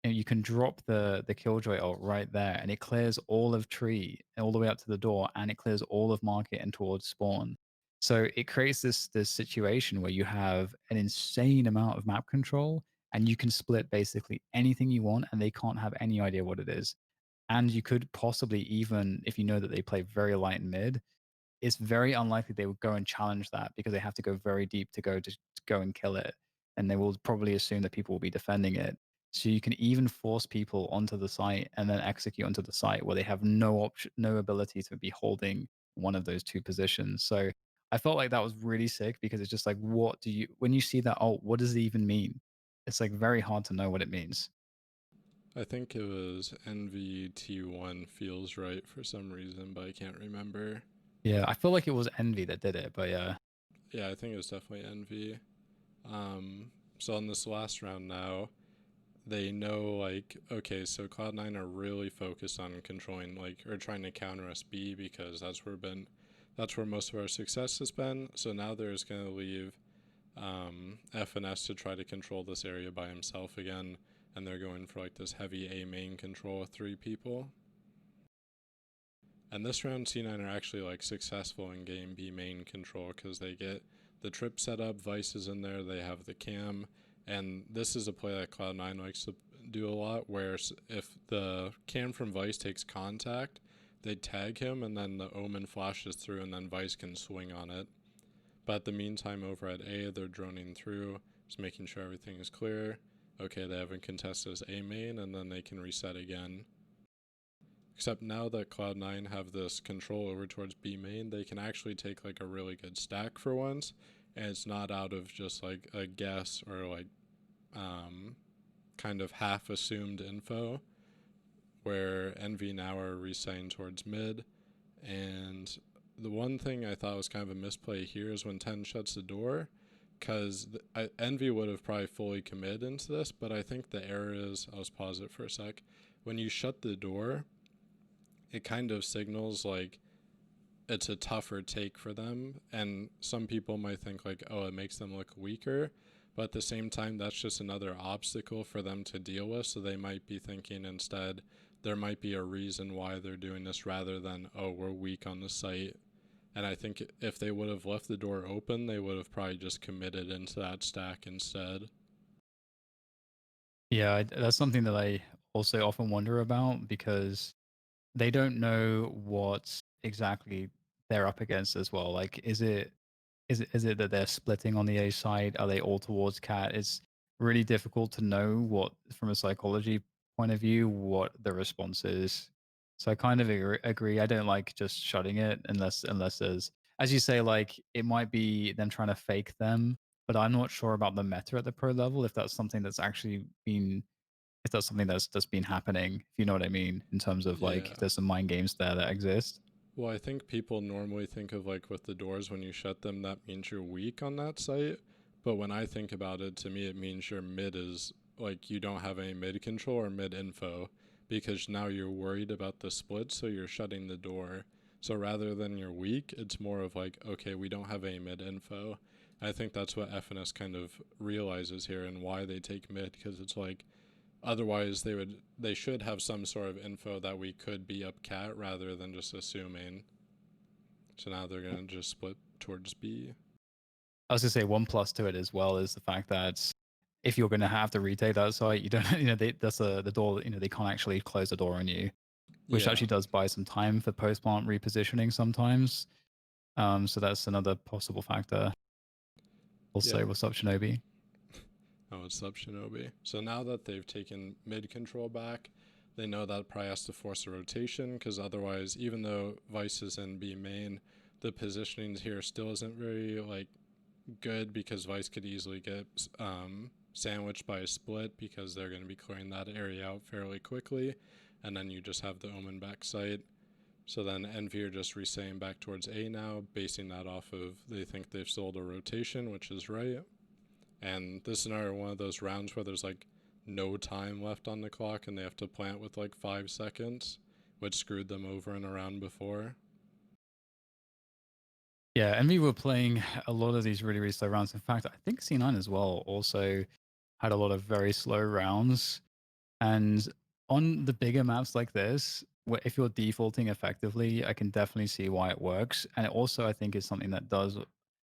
and you can drop the killjoy ult right there, and it clears all of tree all the way up to the door, and it clears all of market and towards spawn. So it creates this situation where you have an insane amount of map control, and you can split basically anything you want, and they can't have any idea what it is. And you could possibly even, if you know that they play very light and mid, it's very unlikely they would go and challenge that because they have to go very deep to go and kill it, and they will probably assume that people will be defending it. So you can even force people onto the site and then execute onto the site where they have no option, no ability to be holding one of those two positions. So I felt like that was really sick because it's just like, what do you when you see that ult, what does it even mean? It's like very hard to know what it means. I think it was NVT1 feels right for some reason, but I can't remember. Yeah, I feel like it was Envy that did it, but yeah. Yeah, I think it was definitely NV. So on this last round now, they know like okay, so Cloud9 are really focused on controlling like or trying to counter us B because that's where most of our success has been. So now they're just gonna leave FNS to try to control this area by himself again, and they're going for like this heavy A main control with 3 people. And this round, C9 are actually like successful in game B main control because they get the trip set up, Vice is in there, they have the cam, and this is a play that Cloud9 likes to do a lot, where if the cam from Vice takes contact, they tag him, and then the Omen flashes through, and then Vice can swing on it. But at the meantime, over at A, they're droning through, just making sure everything is clear. Okay, they haven't contested as A main, and then they can reset again. Except now that Cloud9 have this control over towards B main, they can actually take like a really good stack for once, and it's not out of just like a guess or like um, kind of half assumed info, where Envy now are resaying towards mid. And the one thing I thought was kind of a misplay here is when 10 shuts the door, because Envy would have probably fully committed into this, but I think the error is, I'll just pause it for a sec. When you shut the door, it kind of signals like it's a tougher take for them, and some people might think like, oh, it makes them look weaker, but at the same time that's just another obstacle for them to deal with, so they might be thinking instead there might be a reason why they're doing this rather than, oh, we're weak on the site. And I think if they would have left the door open, they would have probably just committed into that stack instead. Yeah, that's something that I also often wonder about because they don't know what exactly they're up against as well. Like, is it that they're splitting on the A side? Are they all towards cat? It's really difficult to know what, from a psychology point of view, what the response is. So I kind of agree. I don't like just shutting it unless there's, as you say, like it might be them trying to fake them. But I'm not sure about the meta at the pro level if that's something that's actually been if that's something that's been happening. If you know what I mean, in terms of like Yeah. there's some mind games there that exist. Well, I think people normally think of like with the doors, when you shut them, that means you're weak on that site. But when I think about it, to me, it means your mid is like you don't have any mid control or mid info, because now you're worried about the split, so you're shutting the door. So rather than you're weak, it's more of like, okay, we don't have any mid info. I think that's what FNS kind of realizes here and why they take mid, because it's like otherwise they should have some sort of info that we could be up cat rather than just assuming. So now they're gonna just split towards B. I was gonna say one plus to it as well is the fact that if you're gonna have to retake that site, you don't that's the door, they can't actually close the door on you, which Yeah, actually does buy some time for post plant repositioning sometimes. So that's another possible factor. yeah. Also, what's up, Shinobi? Oh, it's up Shinobi. So now that they've taken mid control back, they know that probably has to force a rotation, because otherwise, even though Vice is in B main, the positioning here still isn't very like good, because Vice could easily get sandwiched by a split because they're going to be clearing that area out fairly quickly, and then you just have the Omen back site. So then Envy are just resaying back towards A now, basing that off of they think they've sold a rotation, which is right. And this is another one of those rounds where there's like no time left on the clock and they have to plant with like 5 seconds, which screwed them over in a round before. Yeah, and we were playing a lot of these really, really slow rounds. In fact, I think C9 as well also had a lot of very slow rounds. And on the bigger maps like this, if you're defaulting effectively, I can definitely see why it works. And it also, I think, is something that does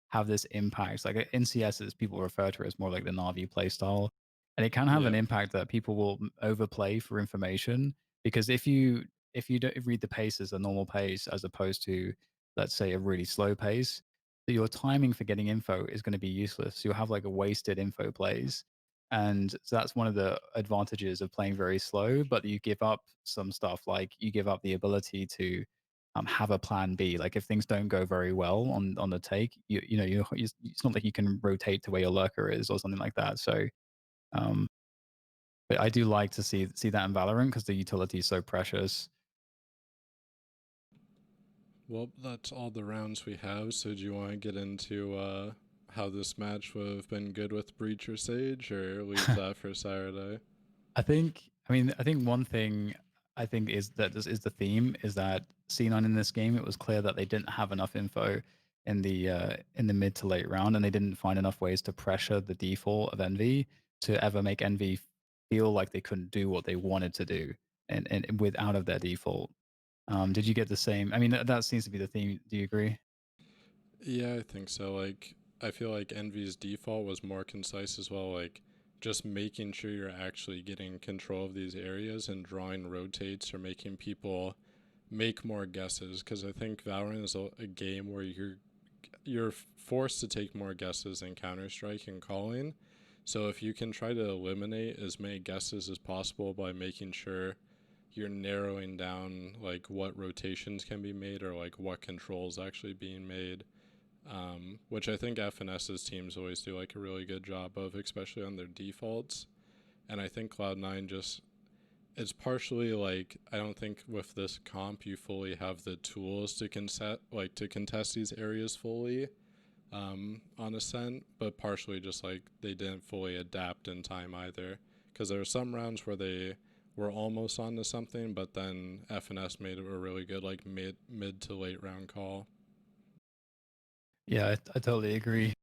have this impact. Like in CS, as people refer to it as more like the Navi playstyle. And it can have an Yep. impact that people will overplay for information. Because if you don't read the pace as a normal pace as opposed to, let's say, a really slow pace, your timing for getting info is going to be useless. You'll have like a wasted info plays, and so that's one of the advantages of playing very slow, but you give up some stuff, like you give up the ability to have a plan B. Like if things don't go very well on the take, it's not like you can rotate to where your lurker is or something like that. So um but I do like to see that in Valorant because the utility is so precious. Well, that's all the rounds we have. So do you want to get into how this match would have been good with Breach or Sage, or leave that for Saturday? I think one thing I think is that this is the theme is that C9 in this game, it was clear that they didn't have enough info in the mid to late round, and they didn't find enough ways to pressure the default of Envy to ever make Envy feel like they couldn't do what they wanted to do and with out of their default. Did you get the same? I mean, that seems to be the theme. Do you agree? Yeah, I think so. Like, I feel like Envy's default was more concise as well. Like, just making sure you're actually getting control of these areas and drawing rotates or making people make more guesses. Because I think Valorant is a game where you're forced to take more guesses than Counter Strike and calling. So if you can try to eliminate as many guesses as possible by making sure you're narrowing down like what rotations can be made or like what controls actually being made, which I think FNS's teams always do like a really good job of, especially on their defaults. And I think Cloud9 just, it's partially like I don't think with this comp you fully have the tools to contest these areas fully, on Ascent, but partially just like they didn't fully adapt in time either. Because there were some rounds where they were almost onto something, but then FNS made it a really good like mid to late round call. Yeah, I totally agree.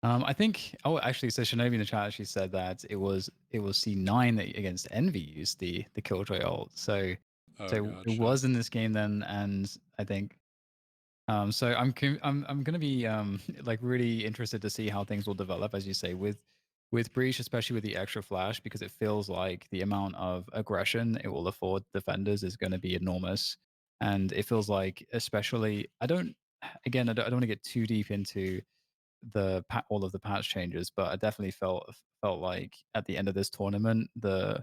I think. Oh, actually, so Shinobi in the chat actually said that it was C9 that against Envy used the Killjoy ult. So Oh, so it gotcha. was in this game then, and I think so I'm gonna be like really interested to see how things will develop, as you say, with Breach, especially with the extra flash, because it feels like the amount of aggression it will afford defenders is going to be enormous, and it feels like, especially, I don't, again, I don't want to get too deep into all of the patch changes, but I definitely felt like at the end of this tournament, a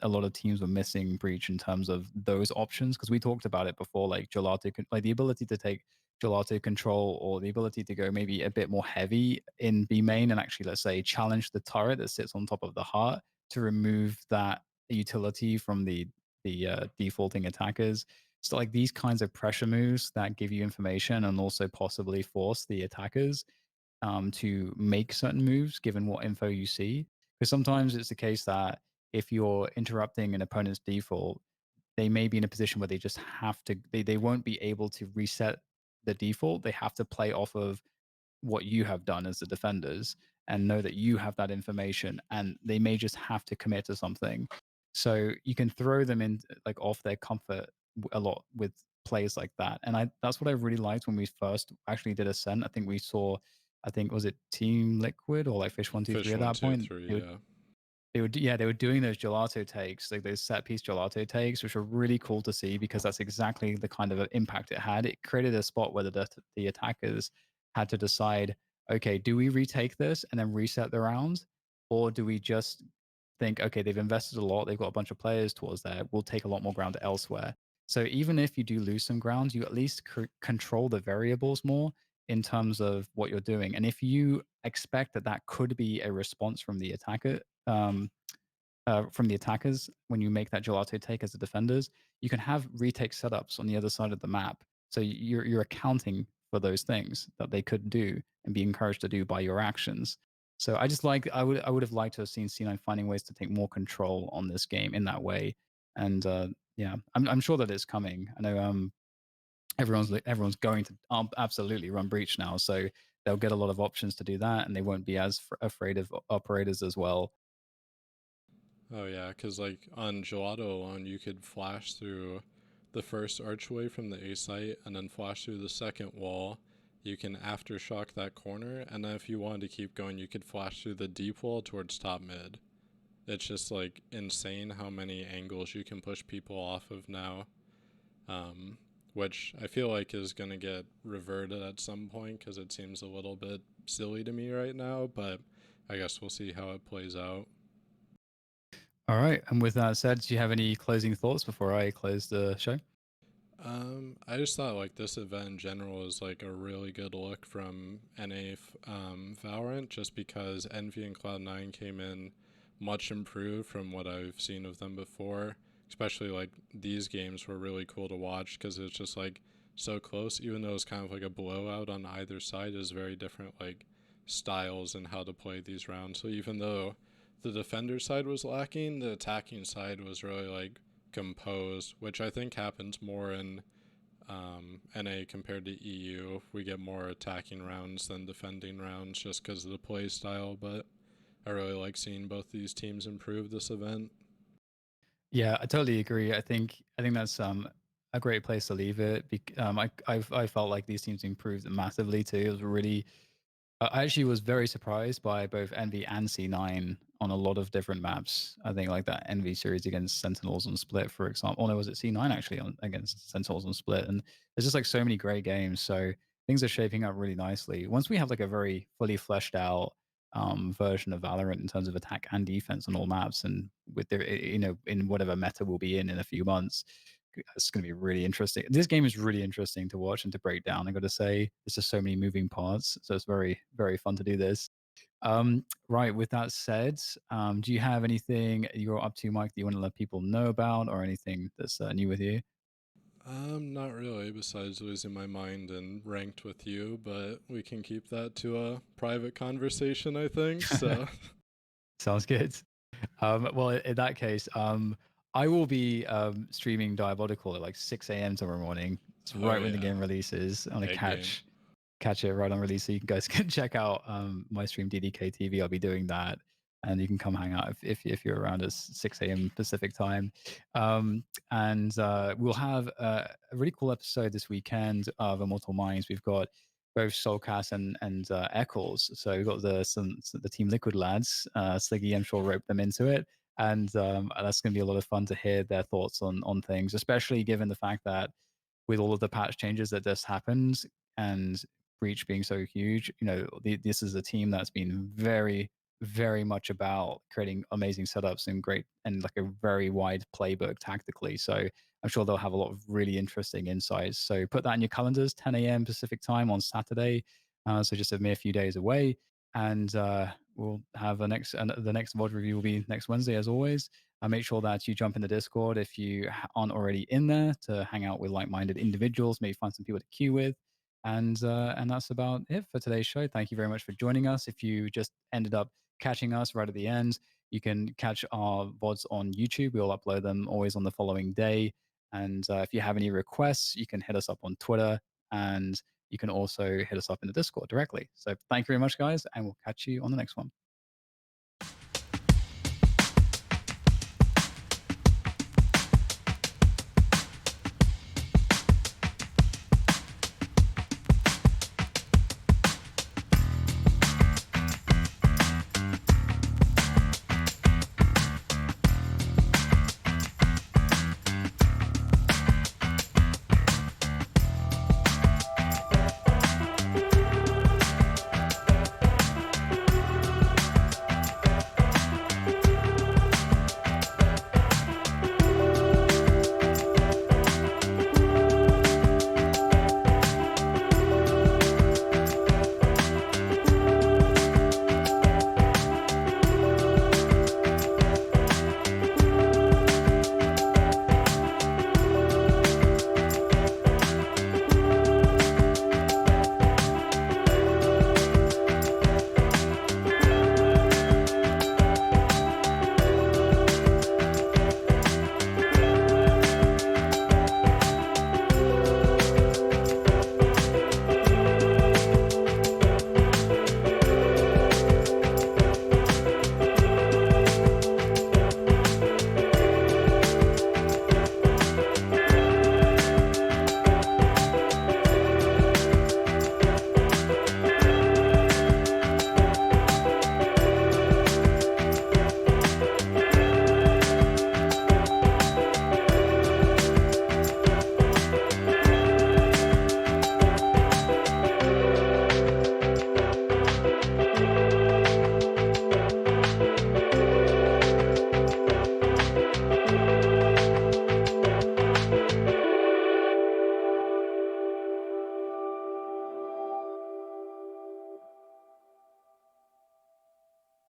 lot of teams were missing Breach in terms of those options, because we talked about it before, like like the ability to take gelato control, or the ability to go maybe a bit more heavy in B main and actually, let's say, challenge the turret that sits on top of the heart to remove that utility from the defaulting attackers. So like these kinds of pressure moves that give you information and also possibly force the attackers to make certain moves given what info you see. Because sometimes it's the case that if you're interrupting an opponent's default, they may be in a position where they just have to, they won't be able to reset the default. They have to play off of what you have done as the defenders and know that you have that information, and they may just have to commit to something. So you can throw them in like off their comfort a lot with plays like that. And that's what I really liked when we first actually did Ascent. I think we saw, I think, was it Team Liquid or like Fish 123 Fish at one that two point? three, yeah. They were doing those gelato takes, like those set piece gelato takes, which were really cool to see, because that's exactly the kind of impact it had. It created a spot where the attackers had to decide, okay, do we retake this and then reset the round, or do we just think, okay, they've invested a lot, they've got a bunch of players towards there, we'll take a lot more ground elsewhere. So even if you do lose some ground, you at least control the variables more in terms of what you're doing. And if you expect that that could be a response from the attackers when you make that gelato take as the defenders, you can have retake setups on the other side of the map. So you're accounting for those things that they could do and be encouraged to do by your actions. So I just like, I would have liked to have seen C9 finding ways to take more control on this game in that way. And yeah, I'm sure that it's coming. I know everyone's going to absolutely run breach now, so they'll get a lot of options to do that, and they won't be as afraid of operators as well. Oh yeah, because like on Gelato alone, you could flash through the first archway from the A site and then flash through the second wall. You can aftershock that corner, and then if you wanted to keep going, you could flash through the deep wall towards top mid. It's just like insane how many angles you can push people off of now, um, which I feel like is going to get reverted at some point because it seems a little bit silly to me right now, but I guess we'll see how it plays out. All right. And with that said, do you have any closing thoughts before I close the show? I just thought like this event in general is like a really good look from NA Valorant, just because Envy and Cloud9 came in much improved from what I've seen of them before. Especially like these games were really cool to watch because it's just like so close, even though it's kind of like a blowout on either side. Is very different like styles and how to play these rounds. So even though the defender side was lacking, the attacking side was really like composed, which I think happens more in NA compared to EU. We get more attacking rounds than defending rounds just because of the play style, but I really like seeing both these teams improve this event. Yeah, I totally agree. I think that's a great place to leave it. I felt like these teams improved massively too. It was really, I actually was very surprised by both Envy and C9 on a lot of different maps. I think like that Envy series against Sentinels and Split, for example. Oh no, was it C9 actually against Sentinels and Split? And there's just like so many great games. So things are shaping up really nicely. Once we have like a very fully fleshed out version of Valorant in terms of attack and defense on all maps, and with the in whatever meta we'll be in a few months. It's going to be really interesting. This game is really interesting to watch and to break down. I got to say, there's just so many moving parts, so it's very very fun to do this. Right. With that said, do you have anything you're up to, Mike, that you want to let people know about, or anything that's new with you? Not really, besides losing my mind and ranked with you, but we can keep that to a private conversation, I think. So, Sounds good. Well, in that case, I will be streaming Diabolical at like 6 a.m. tomorrow morning. It's oh right when the yeah, game releases. I'm gonna egg game. catch it right on release, so you guys can check out my stream DDK TV. I'll be doing that, and you can come hang out if you're around at 6 a.m. Pacific time. And we'll have a really cool episode this weekend of Immortal Minds. We've got both Soulcast and Eccles. So we've got the Team Liquid lads. Sliggy, I'm sure, roped them into it, and that's going to be a lot of fun to hear their thoughts on things, especially given the fact that with all of the patch changes that just happened and Breach being so huge, this is a team that's been very, very much about creating amazing setups and great and like a very wide playbook tactically. So I'm sure they'll have a lot of really interesting insights. So put that in your calendars, 10 a.m. Pacific time on Saturday. So just a mere few days away. And we'll have the next VOD review will be next Wednesday, as always. Make sure that you jump in the Discord if you aren't already in there to hang out with like-minded individuals, maybe find some people to queue with. And that's about it for today's show. Thank you very much for joining us. If you just ended up catching us right at the end, you can catch our VODs on YouTube. We'll upload them always on the following day. And if you have any requests, you can hit us up on Twitter, and you can also hit us up in the Discord directly. So thank you very much, guys, and we'll catch you on the next one.